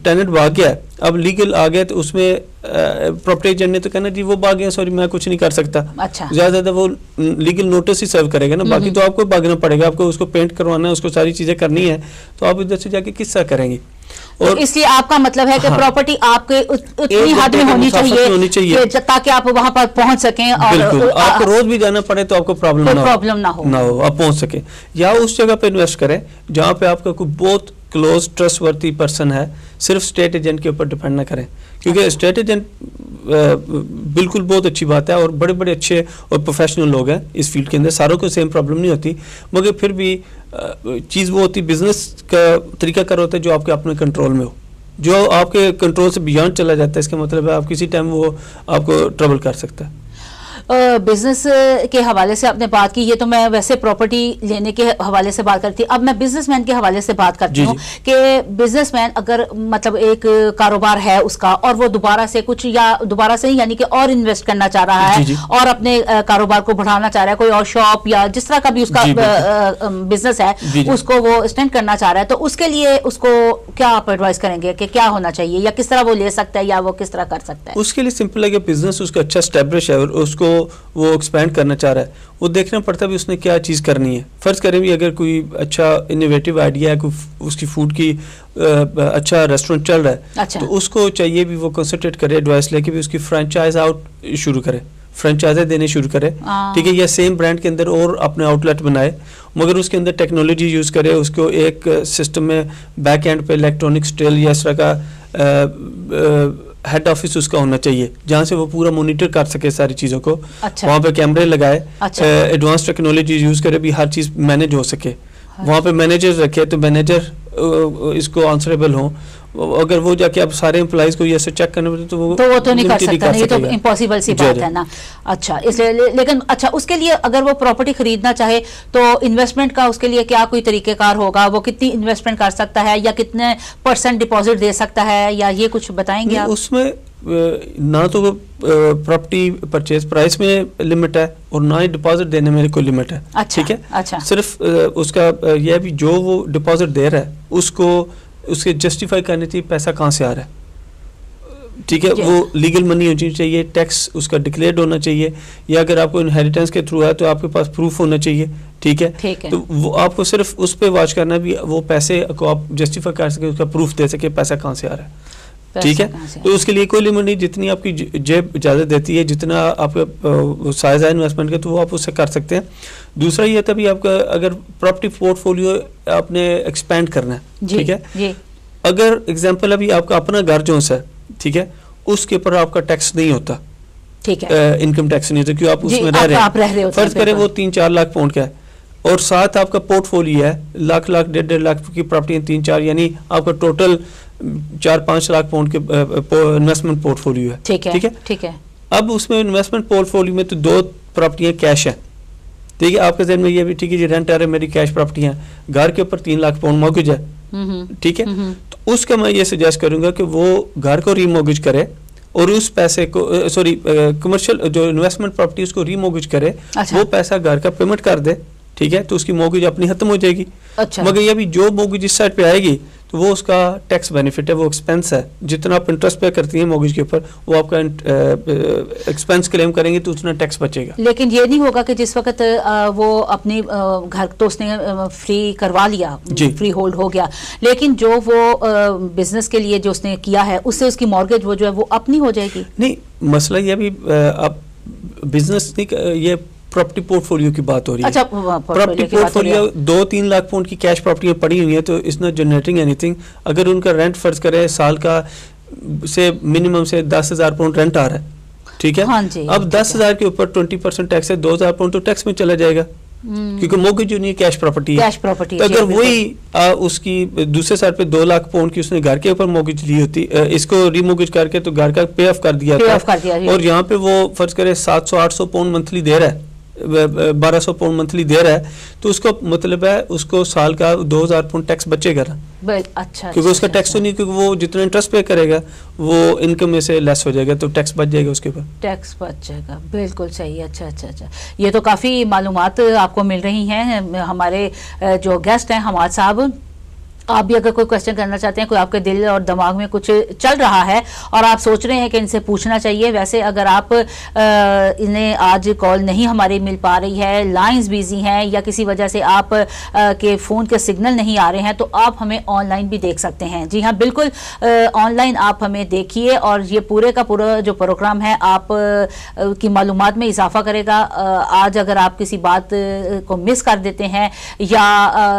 ٹیننٹ بھاگ گیا, اب لیگل آ گیا, تو اس میں پراپرٹی ایجنٹ نے تو کہنا جی وہ بھاگ گیا, سوری میں کچھ نہیں کر سکتا. زیادہ زیادہ وہ لیگل نوٹس ہی سرو کرے گا نا, باقی تو آپ کو بھاگنا پڑے گا, آپ کو اس کو پینٹ کروانا ہے, اس کو ساری چیزیں کرنی ہے, تو آپ ادھر سے جا کے کس طرح کریں گے؟ اور اس لیے آپ کا مطلب ہے کہ پراپرٹی آپ کے اتنی حد میں ہونی چاہیے تاکہ آپ وہاں پر پہنچ سکیں, اور آپ کو روز بھی جانا پڑے تو آپ کو پرابلم نہ ہو, آپ پہنچ سکیں. یا اس جگہ پہ انویسٹ کریں جہاں پہ آپ کا کوئی بہت کلوز ٹرسٹ ورتھی پرسن ہے, صرف اسٹیٹ ایجنٹ کے اوپر ڈیپینڈ نہ کریں, کیونکہ اسٹیٹ ایجنٹ بالکل بہت اچھی بات ہے, اور بڑے بڑے اچھے اور پروفیشنل لوگ ہیں اس فیلڈ کے اندر, ساروں کو سیم پرابلم نہیں ہوتی, مگر پھر بھی چیز وہ ہوتی بزنس کا طریقہ کار ہوتا ہے جو آپ کے اپنے کنٹرول میں ہو, جو آپ کے کنٹرول سے بیانڈ چلا جاتا ہے, اس کا مطلب ہے آپ کسی ٹائم وہ آپ کو ٹربل کر سکتا ہے. بزنس کے حوالے سے آپ نے بات کی, یہ تو میں ویسے پراپرٹی لینے کے حوالے سے بات کرتی, اب میں بزنس مین کے حوالے سے بات کرتی ہوں کہ بزنس مین اگر مطلب ایک کاروبار ہے اس کا, اور وہ دوبارہ سے کچھ, یا دوبارہ سے یعنی کہ اور انویسٹ کرنا چاہ رہا ہے اور اپنے کاروبار کو بڑھانا چاہ رہا ہے, کوئی اور شاپ یا جس طرح کا بھی اس کا بزنس ہے اس کو وہ اسٹینڈ کرنا چاہ رہا ہے, تو اس کے لیے اس کو کیا آپ ایڈوائز کریں گے کہ کیا ہونا چاہیے, یا کس طرح وہ لے سکتا ہے, یا وہ کس طرح کر سکتا ہے؟ اس کے لیے سمپل ہے کہ بزنس اس کا اچھا اسٹیبلش ہے اور اس کو وہ ایکسپینڈ کرنا چاہ رہا ہے, وہ دیکھنا پڑتا ہے بھی اس نے کیا چیز کرنی ہے. فرض کریں بھی اگر کوئی اچھا انوویٹو آئیڈیا ہے, کوئی اس کی فوڈ کی اچھا ریسٹورینٹ چل رہا ہے, تو اس کو چاہیے بھی وہ کنسنٹریٹ کرے, ایڈوائس لے کے بھی اس کی فرینچائز آؤٹ شروع کرے, فرینچائزیں دینے شروع کرے, ٹھیک ہے, یا سیم برانڈ کے اندر اور اپنے آؤٹ لیٹ بنائے, مگر اس کے اندر ٹیکنالوجی یوز کرے, اس کو ایک سسٹم میں بیک اینڈ پہ الیکٹرانک اسٹیل یا اس طرح کا ہیڈ آفس اس کا ہونا چاہیے جہاں سے وہ پورا مانیٹر کر سکے ساری چیزوں کو. وہاں پہ کیمرے لگائے, ایڈوانس ٹیکنالوجی یوز کرے بھی ہر چیز مینیج ہو سکے. وہاں پہ مینیجر رکھے تو مینیجر اس کو آنسریبل ہوں, اگر وہ جا کے اب سارے امپلائیز کو یہ سے چیک کرنے پڑتے تو وہ تو نہیں کر سکتا, یہ تو امپاسبل سی بات ہے نا. اچھا, اس لیے لیکن اچھا اس کے لیے اگر وہ پراپرٹی خریدنا چاہے تو انویسٹمنٹ کا اس کے لیے کیا کوئی طریقہ کار ہوگا, وہ کتنی انویسٹمنٹ کر سکتا ہے, یا کتنے % ڈپازٹ دے سکتا ہے, یا یہ کچھ بتائیں گے آپ؟ اس میں نہ تو وہ پراپرٹی پرچیز پرائس میں لمٹ ہے اور نہ ہی ڈپازٹ دینے میں کوئی لمٹ ہے, ٹھیک ہے. صرف اس کا یہ ہے بھی جو وہ ڈپازٹ دے رہا ہے اس کو اس کے جسٹیفائی کرنے چاہیے پیسہ کہاں سے آ رہا ہے, ٹھیک ہے, وہ لیگل منی ہونی چاہیے, ٹیکس اس کا ڈکلیئرڈ ہونا چاہیے, یا اگر آپ کو انہیریٹنس کے تھرو ہے تو آپ کے پاس پروف ہونا چاہیے, ٹھیک ہے. تو وہ آپ کو صرف اس پہ واچ کرنا بھی وہ پیسے کو آپ جسٹیفائی کر سکیں, اس کا پروف دے سکے پیسہ کہاں سے آ رہا ہے, ٹھیک ہے. تو اس کے لیے کوئی لمٹ نہیں, جتنی آپ کی جیب اجازت دیتی ہے, جتنا آپ کا سائز ہے انویسٹمنٹ کا تو وہ آپ اس سے کر سکتے ہیں. دوسرا یہ تھا بھی آپ کا اگر پراپرٹی پورٹ فولیو آپ نے ایکسپینڈ کرنا ہے, ٹھیک ہے, اگر ایگزامپل ابھی آپ کا اپنا گھر جو ہے, ٹھیک ہے, اس کے اوپر آپ کا ٹیکس نہیں ہوتا, ٹھیک ہے, انکم ٹیکس نہیں ہوتا کیوں آپ اس میں رہ رہے ہیں. فرض کریں وہ 3-4 لاکھ پاؤنڈ کا ہے اور ساتھ آپ کا پورٹ فولیو ہے لاکھ 1.5 لاکھ کی پراپرٹی 3-4, یعنی آپ کا ٹوٹل 4-5 لاکھ پاؤنڈ کے انویسٹمنٹ پورٹ فولیو ہے, ٹھیک ہے. اب اس میں انویسٹمنٹ پورٹ فولیو میں تو 2 پراپرٹیاں کیش ہیں, ٹھیک ہے, آپ کے ذہن میں یہ بھی ٹھیک ہے جی رینٹ آ رہا ہے, میری کیش پراپرٹیاں, گھر کے اوپر 3 لاکھ پاؤنڈ موگج ہے, ٹھیک ہے. تو اس کا میں یہ سجیسٹ کروں گا کہ وہ گھر کو ری موگج کرے اور اس پیسے کو کمرشل جو انویسٹمنٹ پراپرٹی اس کو ری موگج کرے, وہ پیسہ گھر کا پیمنٹ کر دے, ٹھیک ہے, تو اس کی موگج اپنی ختم ہو جائے گی. مگر یہ بھی جو موگج اس سائڈ پہ آئے گی تو وہ اس کا ٹیکس بینیفٹ ہے, وہ ایکسپینس ہے, جتنا آپ انٹرسٹ پے کرتی ہیں موگج کے اوپر وہ آپ کا ایکسپینس کلیم کریں گے تو اتنا ٹیکس بچے گا. لیکن یہ نہیں ہوگا کہ جس وقت وہ اپنی گھر تو اس نے فری کروا لیا, فری ہولڈ ہو گیا, لیکن جو وہ بزنس کے لیے جو اس نے کیا ہے اس سے اس کی مارگیج وہ جو ہے وہ اپنی ہو جائے گی. نہیں, مسئلہ یہ بھی آپ بزنس نہیں, یہ پراپرٹی پورٹ فولیو کی بات ہو رہی ہے. Property port folio 2-3 lakh pound کی کیش پراپرٹیاں پڑی ہوئی ہیں تو اس ناٹ جنریٹنگ اینی تھنگ. اگر ان کا رینٹ فرض کرے سال کا سے منیمم سے 10,000 پاؤنڈ رینٹ آ رہا ہے, ٹھیک ہے, اب 10,000 کے اوپر 20% ٹیکس ہے, 2,000 پاؤنڈ تو ٹیکس میں چلا جائے گا کیونکہ موگج جو نہیں ہے کیش پراپرٹی ہے. اگر وہی اس کی دوسرے سائڈ پہ 2 لاکھ پاؤنڈ کی اس نے گھر کے اوپر موگج لی ہوتی, اس کو ری موگج کر کے تو گھر کا پے آف کر دیا اور یہاں پہ وہ فرض کرے 700-800 پاؤنڈ منتھلی دے رہا ہے, 1200 پاؤنڈ منتھلی دے رہا ہے, تو اس کو مطلب ہے اس کو سال کا 2,000 پاؤنڈ ٹیکس بچے گا نا, کیونکہ اس کا ٹیکس تو نہیں, کیونکہ وہ جتنا انٹرسٹ پے کرے گا وہ انکم میں سے لیس ہو جائے گا تو ٹیکس بچ جائے گا, اس کے اوپر ٹیکس بچ جائے گا. بالکل صحیح. اچھا, یہ تو کافی معلومات آپ کو مل رہی ہیں. ہمارے جو گیسٹ ہیں حماد صاحب, آپ بھی اگر کوئی کوشچن کرنا چاہتے ہیں, کوئی آپ کے دل اور دماغ میں کچھ چل رہا ہے اور آپ سوچ رہے ہیں کہ ان سے پوچھنا چاہیے, ویسے اگر آپ انہیں آج کال نہیں ہماری مل پا رہی ہے, لائنز بیزی ہیں یا کسی وجہ سے آپ کے فون کے سگنل نہیں آ رہے ہیں, تو آپ ہمیں آن لائن بھی دیکھ سکتے ہیں. جی ہاں بالکل, آن لائن آپ ہمیں دیکھیے اور یہ پورے کا پورا جو پروگرام ہے آپ کی معلومات میں اضافہ کرے گا. آج اگر آپ کسی بات کو مس کر دیتے ہیں یا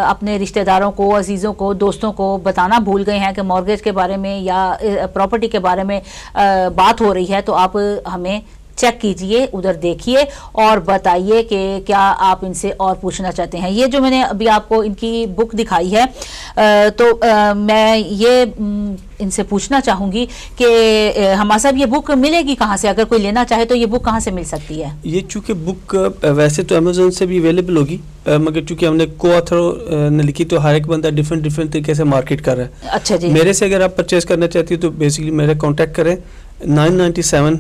اپنے رشتہ داروں کو, عزیزوں کو, دوستوں کو بتانا بھول گئے ہیں کہ مارگیج کے بارے میں یا پراپرٹی کے بارے میں بات ہو رہی ہے, تو آپ ہمیں چیک کیجئے, ادھر دیکھیے اور بتائیے کہ کیا آپ ان سے اور پوچھنا چاہتے ہیں. یہ جو میں نے ابھی آپ کو ان کی بک دکھائی ہے, تو میں یہ ان سے پوچھنا چاہوں گی کہ ہمارا صاحب یہ بک ملے گی کہاں سے؟ اگر کوئی لینا چاہے تو یہ بک کہاں سے مل سکتی ہے؟ یہ چونکہ بک ویسے تو امیزون سے بھی اویلیبل ہوگی, مگر چونکہ ہم نے کو آتھر نے لکھی تو ہر ایک بندہ ڈفرینٹ طریقے سے مارکیٹ کر رہا ہے. اچھا جی. میرے سے اگر آپ پرچیز کرنا چاہتی ہیں تو بیسکلی میرے کانٹیکٹ کریں. 997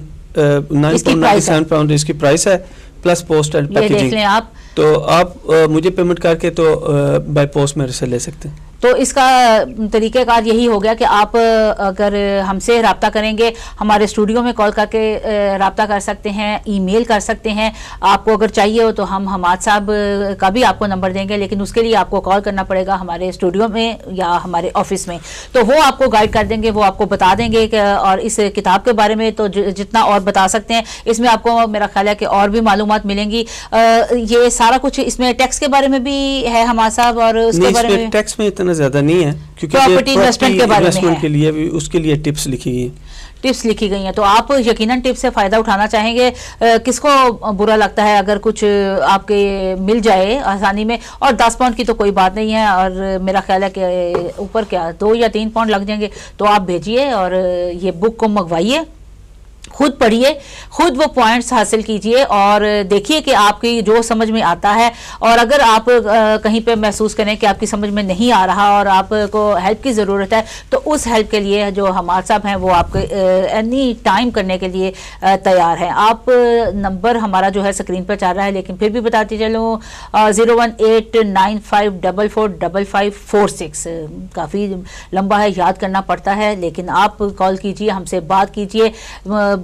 پاؤنڈ اس کی پرائس ہے, پلس پوسٹ اینڈ پیکیجنگ. تو آپ مجھے پیمنٹ کر کے تو بائی پوسٹ میرے سے لے سکتے ہیں. تو اس کا طریقہ کار یہی ہو گیا کہ آپ اگر ہم سے رابطہ کریں گے, ہمارے اسٹوڈیو میں کال کر کے رابطہ کر سکتے ہیں, ای میل کر سکتے ہیں. آپ کو اگر چاہیے ہو تو ہم حماد صاحب کا بھی آپ کو نمبر دیں گے, لیکن اس کے لیے آپ کو کال کرنا پڑے گا ہمارے اسٹوڈیو میں یا ہمارے آفس میں. تو وہ آپ کو گائیڈ کر دیں گے, وہ آپ کو بتا دیں گے کہ اور اس کتاب کے بارے میں تو جتنا اور بتا سکتے ہیں. اس میں آپ کو میرا خیال ہے کہ اور بھی معلومات ملیں گی. یہ سارا کچھ اس میں ٹیکس کے بارے میں بھی ہے حماد صاحب, اور اس کے بارے میں ٹیکس میں اتنا زیادہ نہیں ہے کیونکہ پراپرٹی انویسٹمنٹ کے بارے میں کے لیے بھی اس کے لیے ٹپس لکھی گئی ہیں. تو آپ یقیناً ٹپ سے فائدہ اٹھانا چاہیں گے. کس کو برا لگتا ہے اگر کچھ آپ کے مل جائے آسانی میں, اور 10 پاؤنڈ کی تو کوئی بات نہیں ہے, اور میرا خیال ہے کہ اوپر کیا 2 یا 3 پاؤنڈ لگ جائیں گے. تو آپ بھیجیے اور یہ بک کو منگوائیے, خود پڑھیے, خود وہ پوائنٹس حاصل کیجئے اور دیکھیے کہ آپ کی جو سمجھ میں آتا ہے. اور اگر آپ کہیں پہ محسوس کریں کہ آپ کی سمجھ میں نہیں آ رہا اور آپ کو ہیلپ کی ضرورت ہے, تو اس ہیلپ کے لیے جو حماد صاحب ہیں وہ آپ کو اینی ٹائم کرنے کے لیے تیار ہیں. آپ نمبر ہمارا جو ہے اسکرین پر چل رہا ہے, لیکن پھر بھی بتاتی چلوں 01895555546. کافی لمبا ہے, یاد کرنا پڑتا ہے, لیکن آپ کال کیجئے, ہم سے بات کیجئے.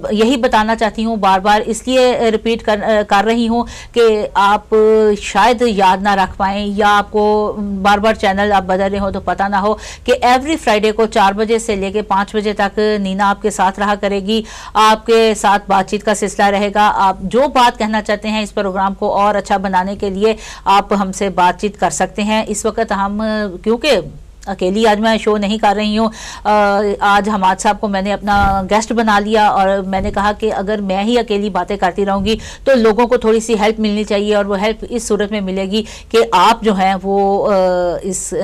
یہی بتانا چاہتی ہوں, بار بار اس لیے ریپیٹ کر رہی ہوں کہ آپ شاید یاد نہ رکھ پائیں, یا آپ کو بار بار چینل آپ بدل رہے ہو تو پتہ نہ ہو کہ ایوری فرائیڈے کو 4 بجے سے لے کے 5 بجے تک نینا آپ کے ساتھ رہا کرے گی. آپ کے ساتھ بات چیت کا سلسلہ رہے گا. آپ جو بات کہنا چاہتے ہیں اس پروگرام کو اور اچھا بنانے کے لیے آپ ہم سے بات چیت کر سکتے ہیں. اس وقت ہم کیونکہ اکیلی آج میں شو نہیں کر رہی ہوں, آج حماد صاحب کو میں نے اپنا گیسٹ بنا لیا, اور میں نے کہا کہ اگر میں ہی اکیلی باتیں کرتی رہوں گی تو لوگوں کو تھوڑی سی ہیلپ ملنی چاہیے, اور وہ ہیلپ اس صورت میں ملے گی کہ آپ جو ہیں وہ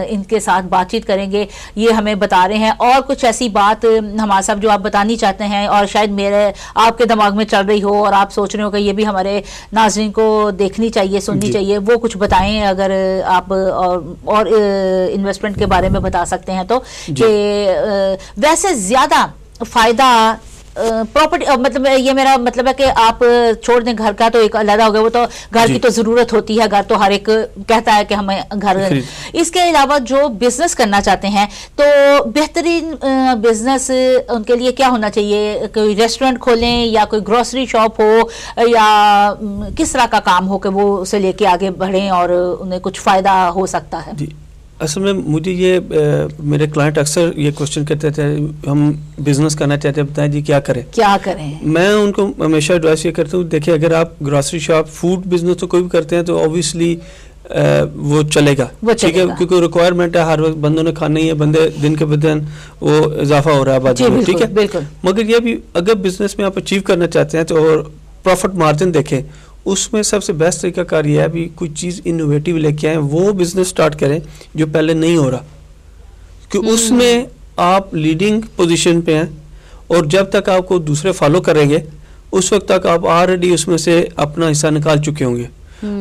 ان کے ساتھ بات چیت کریں گے. یہ ہمیں بتا رہے ہیں, اور کچھ ایسی بات حماد صاحب جو آپ بتانی چاہتے ہیں اور شاید میرے آپ کے دماغ میں چل رہی ہو اور آپ سوچ رہے ہو کہ یہ بھی ہمارے ناظرین کو دیکھنی چاہیے, سننی چاہیے, وہ کچھ بتائیں. اگر آپ اور انویسٹمنٹ کے بارے میں بتا سکتے ہیں تو کہ ویسے زیادہ فائدہ پراپرٹی, مطلب یہ میرا مطلب ہے کہ آپ چھوڑ دیں گھر کا تو ایک علیحدہ ہو گیا, وہ تو گھر کی تو ضرورت ہوتی ہے, گھر تو ہر ایک کہتا ہے کہ ہمیں گھر. اس کے علاوہ جو بزنس کرنا چاہتے ہیں تو بہترین بزنس ان کے لیے کیا ہونا چاہیے؟ کوئی ریسٹورنٹ کھولیں یا کوئی گروسری شاپ ہو, یا کس طرح کا کام ہو کہ وہ اسے لے کے آگے بڑھیں اور انہیں کچھ فائدہ ہو سکتا ہے؟ اصل میں مجھے یہ میرے کلائنٹ اکثر یہ کوشچن کرتے تھے, ہم بزنس کرنا چاہتے ہیں, بتائیں جی کیا کریں. میں ان کو ہمیشہ ایڈوائس یہ کرتا ہوں, دیکھیں اگر آپ گروسری شاپ فوڈ بزنس تو کوئی بھی کرتے ہیں تو اوبیسلی وہ چلے گا, ٹھیک ہے, کیونکہ ریکوائرمنٹ ہے, ہر وقت بندوں نے کھانا ہی ہے, بندے دن کے بدن وہ اضافہ ہو رہا ہے آبادی میں, ٹھیک ہے. مگر یہ بھی اگر بزنس میں آپ اچیو کرنا چاہتے ہیں تو اور پروفٹ مارجن دیکھیں, اس میں سب سے بیسٹ طریقہ کار یہ ہے بھی کوئی چیز انوویٹیو لے کے آئیں, وہ بزنس سٹارٹ کریں جو پہلے نہیں ہو رہا, کہ اس میں آپ لیڈنگ پوزیشن پہ ہیں, اور جب تک آپ کو دوسرے فالو کریں گے اس وقت تک آپ آلریڈی اس میں سے اپنا حصہ نکال چکے ہوں گے.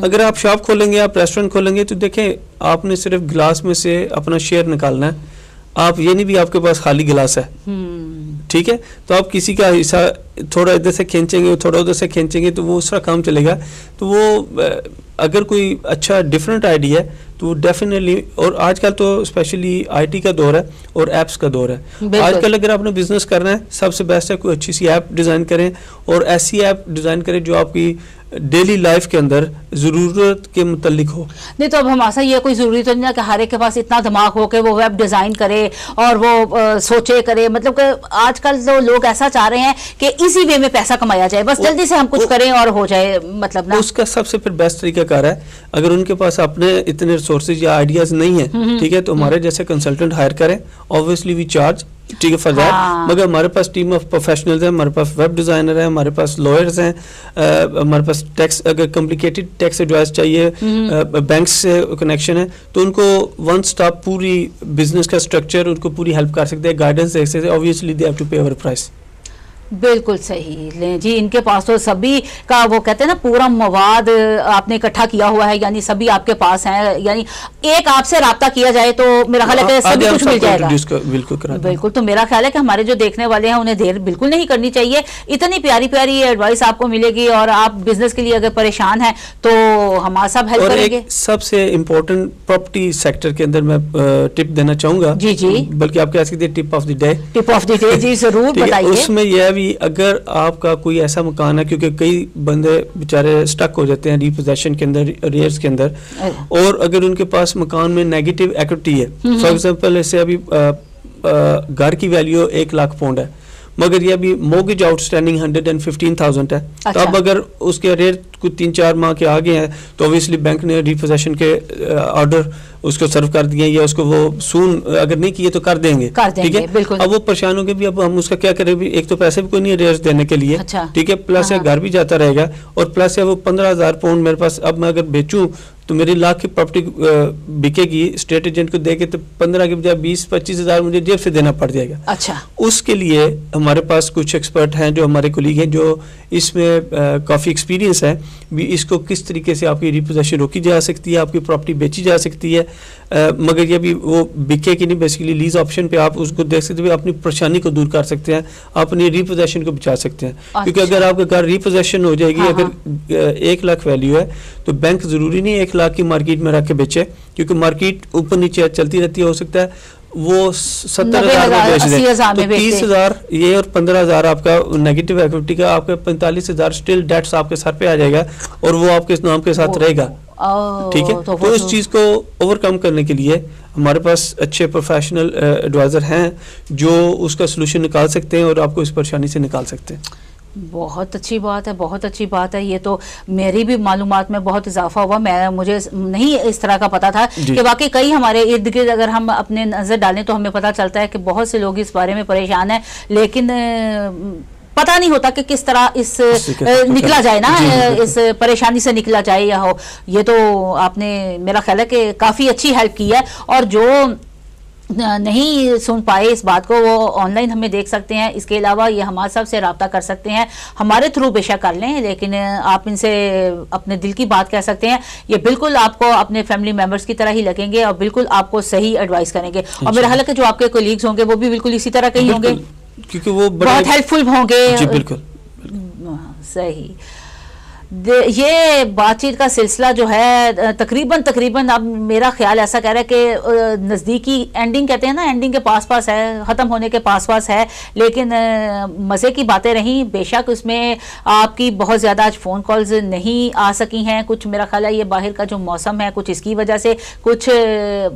اگر آپ شاپ کھولیں گے, آپ ریسٹورینٹ کھولیں گے, تو دیکھیں آپ نے صرف گلاس میں سے اپنا شیئر نکالنا ہے, آپ یہ نہیں بھی آپ کے پاس خالی گلاس ہے, ٹھیک ہے, تو آپ کسی کا حصہ تھوڑا ادھر سے کھینچیں گے, تھوڑا ادھر سے کھینچیں گے, تو وہ اس طرح کام چلے گا. تو وہ اگر کوئی اچھا ڈفرینٹ آئیڈیا ہے تو وہ ڈیفینیٹلی, اور آج کل تو اسپیشلی آئی ٹی کا دور ہے اور ایپس کا دور ہے. آج کل اگر آپ نے بزنس کرنا ہے, سب سے بیسٹ ہے کوئی اچھی سی ایپ ڈیزائن کریں, اور ایسی ایپ ڈیزائن کریں جو آپ کی ڈیلی لائف کے اندر ضرورت کے متعلق ہو. نہیں تو اب ہم ایسا یہ کوئی ضروری تو نہیں ہے کہ ہر ایک کے پاس اتنا دماغ ہو کہ وہ ویب ڈیزائن کرے اور وہ سوچے کرے, مطلب کہ آج کل تو لوگ ایسا چاہ رہے ہیں کہ اسی وے میں پیسہ کمایا جائے, بس جلدی سے ہم کچھ کریں اور ہو جائے, مطلب نا. اس کا سب سے پھر بیسٹ طریقہ کار ہے, اگر ان کے پاس اپنے اتنے ریسورسز یا آئیڈیاز نہیں ہیں, ٹھیک ہے, تو ہمارے جیسے کنسلٹنٹ ہائر کریں, obviously we charge, ٹھیک ہے فار دیٹ. مگر ہمارے پاس ٹیم آف پروفیشنلز ہیں, ہمارے پاس ویب ڈیزائنر ہیں, ہمارے پاس لائرز ہیں, ہمارے پاس ٹیکس اگر کمپلیکیٹڈ ٹیکس ایڈوائس چاہیے, بینکس سے کنیکشن ہے, تو ان کو ون اسٹاپ پوری بزنس کا اسٹرکچر ان کو پوری ہیلپ کر سکتے ہیں, گائیڈنس دے سکتے ہیں. obviously they have to pay our price. بالکل صحیح. لیں جی, ان کے پاس تو سبھی کا وہ کہتے ہیں نا پورا مواد آپ نے اکٹھا کیا ہوا ہے, یعنی سبھی آپ کے پاس ہیں, یعنی ایک آپ سے رابطہ کیا جائے تو میرا خیال ہے کہ سبھی کچھ مل جائے گا. بالکل. تو میرا خیال ہے کہ ہمارے جو دیکھنے والے ہیں انہیں دیر بالکل نہیں کرنی چاہیے, اتنی پیاری پیاری ایڈوائس آپ کو ملے گی, اور آپ بزنس کے لیے اگر پریشان ہیں تو ہمارا سب ہیلپ کریں گے. سب سے امپورٹنٹ پراپرٹی سیکٹر کے اندر میں ٹپ دینا چاہوں گا. جی جی, بلکہ آپ کہہ سکتے ہیں tip of the day. Tip of the day, جی ضرور بتائیے. اس میں یہ اگر آپ کا کوئی ایسا مکان ہے, کیونکہ کئی بندے بیچارے اسٹک ہو جاتے ہیں ریپوزیشن کے اندر, ریئرز کے اندر, اور اگر ان کے پاس مکان میں نیگیٹو ایکوٹی ہے, فار ایگزامپل ایسے ابھی گھر کی ویلیو 1 لاکھ پاؤنڈ ہے, مگر یہ ابھی موگیج آؤٹ اسٹینڈنگ 115,000 ہے, تو اب اگر اس کے ریٹ کچھ 3-4 ماہ کے آگے ہیں تو اوبیسلی بینک نے ریپوزیشن کے آرڈر اس کو سرو کر دیے, یا اس کو وہ سون اگر نہیں کیے تو کر دیں گے. ٹھیک ہے, اب وہ پریشان ہوں گے بھی, اب ہم اس کا کیا کریں, ایک تو پیسے بھی کوئی نہیں ریئرز دینے کے لیے. ٹھیک ہے, پلس ہے گھر بھی جاتا رہے گا, اور پلس ہے وہ 15,000 پاؤنڈ میرے پاس, اب میں اگر بیچوں تو میری لاکھ کی پراپرٹی بکے گی, اسٹیٹ ایجنٹ کو دے کے تو 15 کے بجائے 20-25,000 مجھے جیب سے دینا پڑ جائے گا. اچھا, اس کے لیے ہمارے پاس کچھ ایکسپرٹ ہیں جو ہمارے کولیگ ہیں جو اس میں کافی ایکسپیرینس ہے بھی, اس کو کس طریقے سے آپ کی ریپوزیشن روکی جا سکتی ہے, آپ کی پراپرٹی بیچی جا سکتی ہے, مگر یہ بھی وہ بکے کی نہیں, بیسیکلی لیز آپشن پہ آپ اس کو دیکھ سکتے ہیں, اپنی پریشانی کو دور کر سکتے ہیں, آپ اپنی ریپوزیشن کو بچا سکتے ہیں. کیونکہ اگر آپ کا گھر ریپوزیشن ہو جائے گی, اگر 1 لاکھ ویلیو ہے تو بینک ضروری نہیں 1 لاکھ کی مارکیٹ میں رکھ کے بیچے, کیونکہ مارکیٹ اوپر نیچے چلتی رہتی ہے, ہو سکتا ہے وہ 70,000 میں بیچ دیں, تو 30,000 یہ اور 15,000 آپ کا نیگیٹو ایکوٹی کا, آپ کا 45,000 اسٹل ڈیٹس آپ کے سر پہ آ جائے گا, اور وہ آپ کے نام کے ساتھ رہے گا. ٹھیک ہے, تو اس چیز کو اوور کم کرنے کے لیے ہمارے پاس اچھے پروفیشنل ایڈوائزر ہیں جو اس کا سلوشن نکال سکتے ہیں اور آپ کو اس پریشانی سے نکال سکتے ہیں. بہت اچھی بات ہے, بہت اچھی بات ہے. یہ تو میری بھی معلومات میں بہت اضافہ ہوا, مجھے نہیں اس طرح کا پتا تھا کہ واقعی کئی ہمارے ارد گرد اگر ہم اپنے نظر ڈالیں تو ہمیں پتا چلتا ہے کہ بہت سے لوگ اس بارے میں پریشان ہیں, لیکن پتہ نہیں ہوتا کہ کس طرح اس نکلا جائے نا, اس پریشانی سے نکلا جائے یا ہو. یہ تو آپ نے میرا خیال ہے کہ کافی اچھی ہیلپ کی ہے, اور جو نہیں سن پائے اس بات کو وہ آن لائن ہمیں دیکھ سکتے ہیں. اس کے علاوہ یہ ہمارے سب سے رابطہ کر سکتے ہیں, ہمارے تھرو بے شک کر لیں, لیکن آپ ان سے اپنے دل کی بات کہہ سکتے ہیں. یہ بالکل آپ کو اپنے فیملی ممبرس کی طرح ہی لگیں گے, اور بالکل آپ کو صحیح ایڈوائس کریں گے. اور میرا خیال ہے کہ جو آپ کے کولیگز ہوں گے وہ بھی بالکل اسی طرح کے ہی ہوں گے, کیونکہ وہ بہت ہیلپ فل ہوں گے. جی بالکل صحیح. یہ بات چیت کا سلسلہ جو ہے تقریباً اب میرا خیال ایسا کہہ رہا ہے کہ نزدیکی اینڈنگ کہتے ہیں نا, اینڈنگ کے پاس ہے, ختم ہونے کے پاس ہے, لیکن مزے کی باتیں رہیں. بے شک اس میں آپ کی بہت زیادہ آج فون کالز نہیں آ سکی ہیں, کچھ میرا خیال ہے یہ باہر کا جو موسم ہے کچھ اس کی وجہ سے کچھ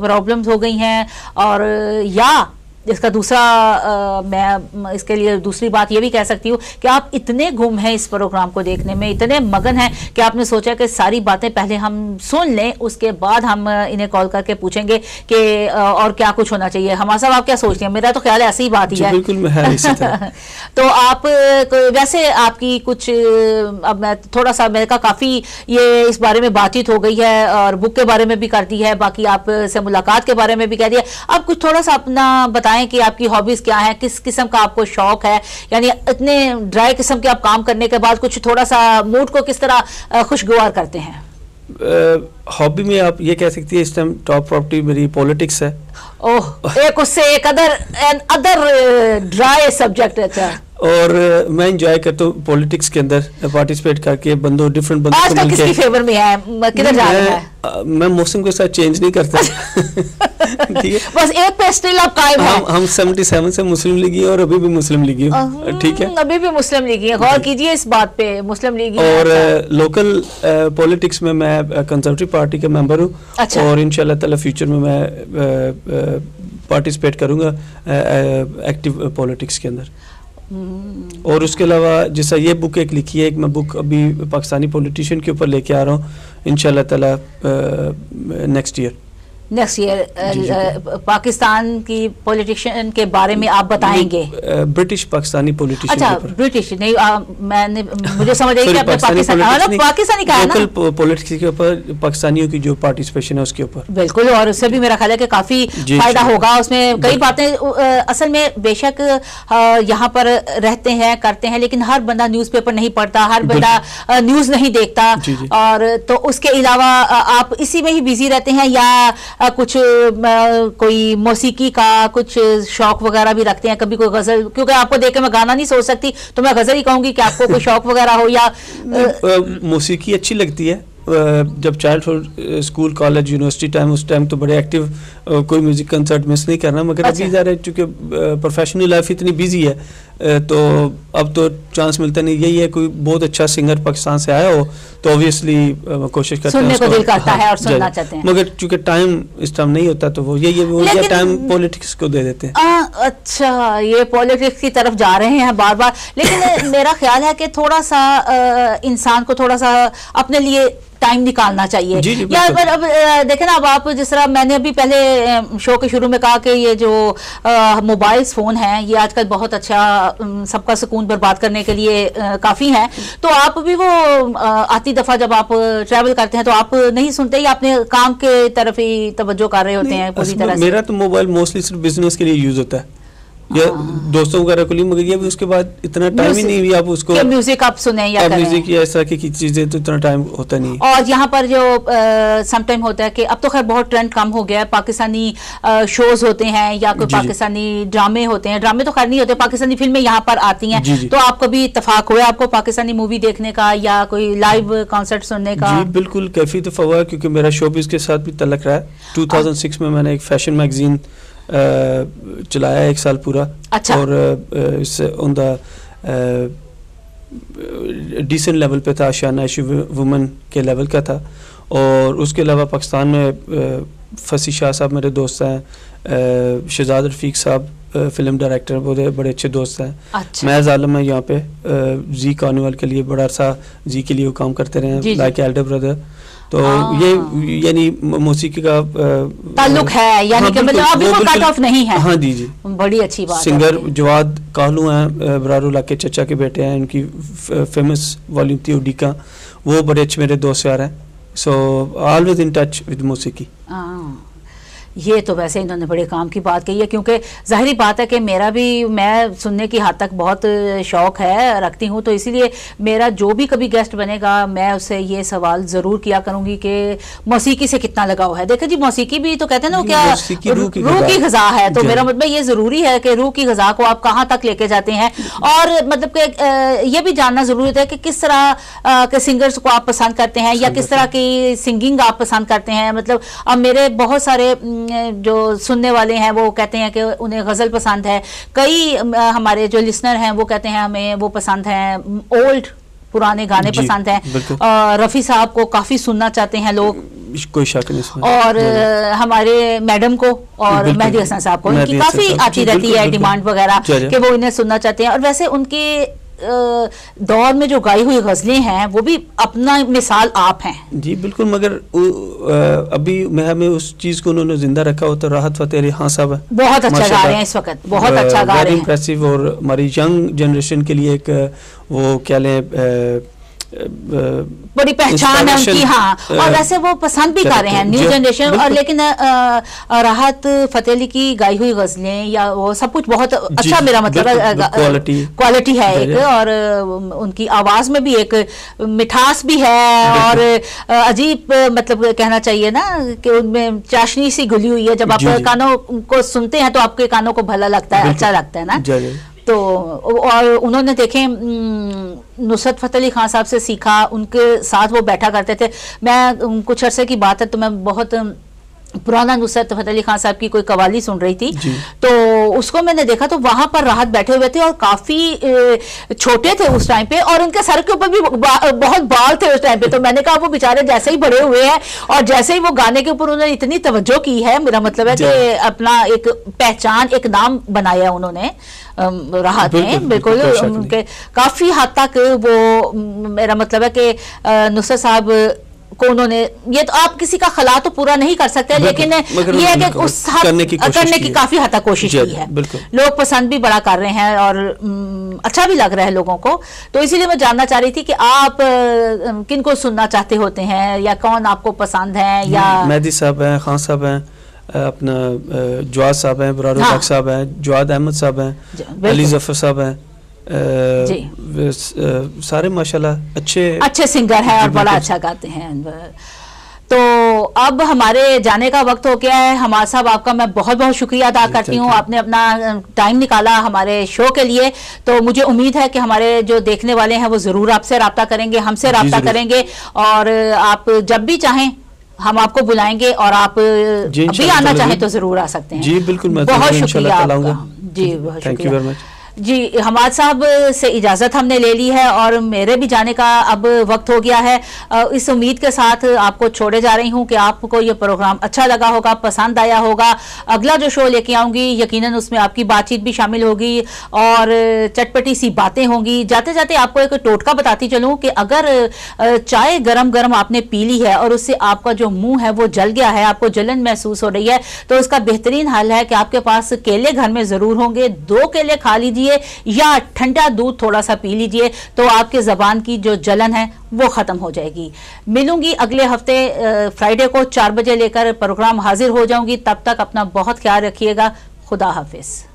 پرابلمز ہو گئی ہیں, اور یا اس کا دوسرا میں اس کے لیے دوسری بات یہ بھی کہہ سکتی ہوں کہ آپ اتنے گم ہیں اس پروگرام کو دیکھنے میں, اتنے مگن ہیں کہ آپ نے سوچا کہ ساری باتیں پہلے ہم سن لیں, اس کے بعد ہم انہیں کال کر کے پوچھیں گے کہ اور کیا کچھ ہونا چاہیے. ہمارا صاحب آپ کیا سوچتے ہیں؟ میرا تو خیال ہے ایسی ہی بات ہی ہے. بالکل. تو آپ ویسے آپ کی کچھ, اب میں تھوڑا سا میں کافی یہ اس بارے میں بات چیت ہو گئی ہے, اور بک کے بارے میں بھی کر دی ہے, باقی آپ سے ملاقات کے بارے میں بھی کہہ دیا. اب کچھ تھوڑا سا اپنا بتائیں کہ آپ کی ہابیز کیا ہیں, کس قسم کا آپ کو شوق ہے, یعنی اتنے ڈرائی قسم کے آپ کام کرنے کے بعد کچھ تھوڑا سا موڈ کو کس طرح خوشگوار کرتے ہیں؟ ہابی میں آپ یہ کہہ سکتی ہے اس ٹائم ٹاپ پراپرٹی میری پولیٹکس ہے. ایک اس سے ایک ادر ڈرائی سبجیکٹ ہے, اور میں انجوائے کرتا ہوں پولیٹکس کے اندر پارٹیسپیٹ کر کے, ڈفرنٹ بندوں کو مل کے. کس کی فیور میں ہے, کدھر جا رہا ہے؟ میں موسم کے ساتھ چینج نہیں کرتا. ٹھیک ہے, بس ایک پہ اسٹل آپ قائم ہیں. ہم 77 سے مسلم لیگی اور ابھی بھی مسلم لیگی ہوں. ٹھیک ہے, ابھی بھی مسلم لیگی, غور کیجئے اس بات پہ, مسلم لیگی. اور لوکل پولیٹکس میں کنزرویٹو پارٹی کا ممبر ہوں, اور انشاءاللہ تعالی فیوچر میں پارٹیسپیٹ کروں گا ایکٹیو پولیٹکس کے اندر. اور اس کے علاوہ جیسا یہ بک ایک لکھی ہے, ایک میں بک ابھی پاکستانی پولیٹیشین کے اوپر لے کے آ رہا ہوں انشاءاللہ تعالی next year. Next year Pakistan کی پولیٹیشین کے بارے میں آپ بتائیں گے؟ British Pakistani politician. اچھا برٹش نہیں، میں نے مجھے سمجھ رہی کہ آپ نے پاکستانی کہا ہے نا، لوکل پولیٹکس کے اوپر پاکستانیوں کی جو پارٹیسپیشن ہے اس کے اوپر. بالکل، اور اس سے بھی میرا خیال ہے کہ کافی فائدہ ہوگا. اس میں کئی باتیں اصل میں بے شک یہاں پر رہتے ہیں کرتے ہیں، لیکن ہر بندہ نیوز پیپر نہیں پڑھتا، ہر بندہ نیوز نہیں دیکھتا، اور تو اس کے علاوہ آپ اسی میں ہی بزی رہتے ہیں، یا کچھ کوئی موسیقی کا کچھ شوق وغیرہ بھی رکھتے ہیں؟ کبھی کوئی غزل، کیونکہ آپ کو دیکھ کے میں گانا نہیں سوچ سکتی تو میں غزل ہی کہوں گی کہ آپ کو کوئی شوق وغیرہ ہو. یا موسیقی اچھی لگتی ہے جب child, school, college, university time, اس ٹائم تو بڑے ایکٹیو، کوئی میوزک کنسرٹ مس نہیں کرنا. مگر ابھی ذرا چونکہ پروفیشنل لائف اتنی بیزی ہے تو اب تو چانس ملتا نہیں. یہی ہے کوئی بہت اچھا سنگر پاکستان سے آیا ہو تو اوبیسلی کوشش کرتے ہیں، سننے کو دل کرتا ہے اور سننا چاہتے ہیں. مگر چونکہ ٹائم اس ٹائم نہیں ہوتا تو وہ یہی ہے، وہ یہ ٹائم پولیٹکس کو دے دیتے ہیں. اچھا، یہ پولیٹکس کی طرف جا رہے ہیں بار بار. لیکن میرا خیال ہے کہ تھوڑا سا انسان کو تھوڑا سا اپنے لیے ٹائم نکالنا چاہیے. یا اب دیکھیں نا، اب آپ جس طرح میں نے ابھی پہلے شو کے شروع میں کہا کہ یہ جو موبائل فون ہیں یہ آج کل بہت اچھا سب کا سکون برباد کرنے کے لیے کافی ہیں. تو آپ بھی وہ آتی دفعہ جب آپ ٹریول کرتے ہیں تو آپ نہیں سنتے، یا اپنے کام کے طرف ہی توجہ کر رہے ہوتے ہیں پوری طرح سے؟ میرا تو موبائل موسٹلی صرف بزنس کے لیے یوز ہوتا ہے یا دوستوں وغیرہ کو لیے، مگر یہ بھی اس کے بعد اتنا ٹائم ہی نہیں ہوئی آپ اس کو میوزک آپ سنیں یا کریں، میوزک یا اس طرح کی چیزیں تو اتنا ٹائم ہوتا نہیں. اور یہاں پر جو سم ٹائم ہوتا ہے کہ اب تو خیر بہت ٹرینڈ کم ہو گیا ہے، پاکستانی شوز ہوتے ہیں یا کوئی پاکستانی ڈرامے ہوتے ہیں، ڈرامے تو خیر نہیں ہوتے، پاکستانی فلمیں یہاں پر آتی ہیں. تو آپ کو بھی اتفاق ہوا آپ کو پاکستانی مووی دیکھنے کا یا کوئی لائیو کنسرٹ سننے کا؟ جی بالکل، کیفی اتفاق ہوا، کیونکہ میرا شوبز کے ساتھ بھی تعلق رہا ہے. 2006 میں میں نے ایک فیشن میگزین چلایا 1 سال پورا. اچھا. اور اس آن دا ڈیسنٹ لیول پہ تھا، شانہ ایشو وومن کے لیول کا تھا. اور اس کے علاوہ پاکستان میں فصیح شاہ صاحب میرے دوست ہیں، شہزاد رفیق صاحب فلم ڈائریکٹر، بڑے اچھے دوست ہیں. محض عالم ہے یہاں پہ زی کارنیول کے لیے بڑا عرصہ زی کے لیے وہ کام کرتے رہے ہیں، لائک ایلڈر بردر. تو یہ یعنی موسیقی کا تعلق ہے، یعنی کہ مطلب ابھی وہ کٹ آف نہیں ہے. ہاں جی، بڑی اچھی بات. سنگر جواد کالو ہیں، برارو اللہ کے چچا کے بیٹے ہیں، ان کی فیمس والیوم تھی اوڈی کا، وہ بڑے اچھے میرے دوست یار ہیں. So always in touch with موسیقی. یہ تو ویسے انہوں نے بڑے کام کی بات کہی ہے، کیونکہ ظاہری بات ہے کہ میرا بھی، میں سننے کی حد تک بہت شوق ہے رکھتی ہوں، تو اسی لیے میرا جو بھی کبھی گیسٹ بنے گا میں اس سے یہ سوال ضرور کیا کروں گی کہ موسیقی سے کتنا لگاؤ ہے. دیکھیں جی، موسیقی بھی تو کہتے ہیں نا کیا روح کی غذا ہے، تو میرا مطلب یہ ضروری ہے کہ روح کی غذا کو آپ کہاں تک لے کے جاتے ہیں. اور مطلب کہ یہ بھی جاننا ضروری ہے کہ کس طرح کے سنگرز کو آپ پسند کرتے ہیں یا کس طرح کی سنگنگ آپ پسند کرتے ہیں. مطلب اب میرے بہت سارے جو سننے والے ہیں وہ کہتے ہیں کہ انہیں غزل پسند ہے، کئی ہمارے جو لسنر ہیں وہ کہتے ہیں ہمیں وہ پسند ہیں، اولڈ پرانے گانے پسند ہیں. رفیع صاحب کو کافی سننا چاہتے ہیں لوگ، کوئی شک نہیں، اور ہمارے میڈم کو اور مہدی حسن صاحب کو ان کی کافی آتی رہتی ہے ڈیمانڈ وغیرہ کہ وہ انہیں سننا چاہتے ہیں. اور ویسے ان کے دور میں جو گائی ہوئی غزلیں ہیں وہ بھی اپنا مثال آپ ہیں. جی بالکل، مگر ابھی ہمیں اس چیز کو انہوں نے زندہ رکھا ہو تو راحت فتح علی خان صاحب بہت اچھا گا رہے ہیں اس وقت، بہت اچھا گا رہے ہیں، امپریسو. اور ہماری ینگ جنریشن کے لیے ایک وہ کیا لیں بڑی پہچان ہے ان کی. ہاں، اور ویسے وہ پسند بھی کر رہے ہیں نیو جنریشن. اور لیکن راحت فتح علی کی گائی ہوئی غزلیں یا وہ سب کچھ بہت اچھا، میرا مطلب کوالٹی ہے ایک، اور ان کی آواز میں بھی ایک مٹھاس بھی ہے اور عجیب مطلب کہنا چاہیے نا کہ ان میں چاشنی سی گھلی ہوئی ہے. جب آپ کانوں کو سنتے ہیں تو آپ کے کانوں کو بھلا لگتا ہے، اچھا لگتا ہے نا. تو اور انہوں نے دیکھیں نصرت فتح علی خان صاحب سے سیکھا، ان کے ساتھ وہ بیٹھا کرتے تھے. میں کچھ عرصے کی بات ہے تو میں بہت پرانا نصرت فتح علی خان صاحب کی کوئی قوالی سن رہی تھی، تو اس کو میں نے دیکھا تو وہاں پر راحت بیٹھے ہوئے تھے اور کافی چھوٹے تھے اس ٹائم پہ، اور ان کے سر کے اوپر بھی بہت بال تھے اس ٹائم پہ. تو میں نے کہا وہ بیچارے جیسے ہی بڑے ہوئے ہیں اور جیسے ہی وہ گانے کے اوپر انہوں نے اتنی توجہ کی ہے، میرا مطلب ہے کہ اپنا ایک پہچان، ایک نام بنایا انہوں نے راحت نے. بالکل کافی حد تک وہ، میرا مطلب ہے کہ نصرت صاحب کو انہوں نے, یہ تو آپ کسی کا خلا تو پورا نہیں کر سکتے, لیکن یہ ہے کہ اس کرنے کی کافی حد تک کوشش کی ہے. لوگ پسند بھی بڑا کر رہے ہیں اور اچھا بھی لگ رہا ہے لوگوں کو. تو اسی لیے میں جاننا چاہ رہی تھی کہ آپ کن کو سننا چاہتے ہوتے ہیں, یا کون آپ کو پسند ہیں؟ یا مہدی صاحب ہیں, خان صاحب ہیں, اپنا جواد صاحب ہیں, برار الحق صاحب ہیں, جواد احمد صاحب ہیں, علی ظفر صاحب ہیں, سارے ماشاءاللہ اچھے سنگر ہیں اور بڑا اچھا گاتے ہیں. تو اب ہمارے جانے کا وقت ہو گیا ہے. حماد صاحب آپ کا میں بہت بہت شکریہ ادا کرتی ہوں, آپ نے اپنا ٹائم نکالا ہمارے شو کے لیے. تو مجھے امید ہے کہ ہمارے جو دیکھنے والے ہیں وہ ضرور آپ سے رابطہ کریں گے, ہم سے رابطہ کریں گے, اور آپ جب بھی چاہیں ہم آپ کو بلائیں گے, اور آپ بھی آنا چاہیں تو ضرور آ سکتے ہیں. جی بالکل, بہت شکریہ آپ کا. جی بہت شکریہ. جی حماد صاحب سے اجازت ہم نے لے لی ہے, اور میرے بھی جانے کا اب وقت ہو گیا ہے. اس امید کے ساتھ آپ کو چھوڑے جا رہی ہوں کہ آپ کو یہ پروگرام اچھا لگا ہوگا, پسند آیا ہوگا. اگلا جو شو لے کے آؤں گی یقیناً اس میں آپ کی بات چیت بھی شامل ہوگی اور چٹپٹی سی باتیں ہوں گی. جاتے جاتے آپ کو ایک ٹوٹکا بتاتی چلوں کہ اگر چائے گرم گرم آپ نے پی لی ہے اور اس سے آپ کا جو منہ ہے وہ جل گیا ہے, آپ کو جلن محسوس ہو رہی ہے, تو اس کا بہترین حل ہے کہ آپ کے پاس کیلے گھر میں ضرور ہوں گے. 2 کیلے کھا لیجیے یا ٹھنڈا دودھ تھوڑا سا پی لیجئے, تو آپ کے زبان کی جو جلن ہے وہ ختم ہو جائے گی. ملوں گی اگلے ہفتے فرائیڈے کو 4 بجے لے کر پروگرام حاضر ہو جاؤں گی. تب تک اپنا بہت خیال رکھیے گا. خدا حافظ.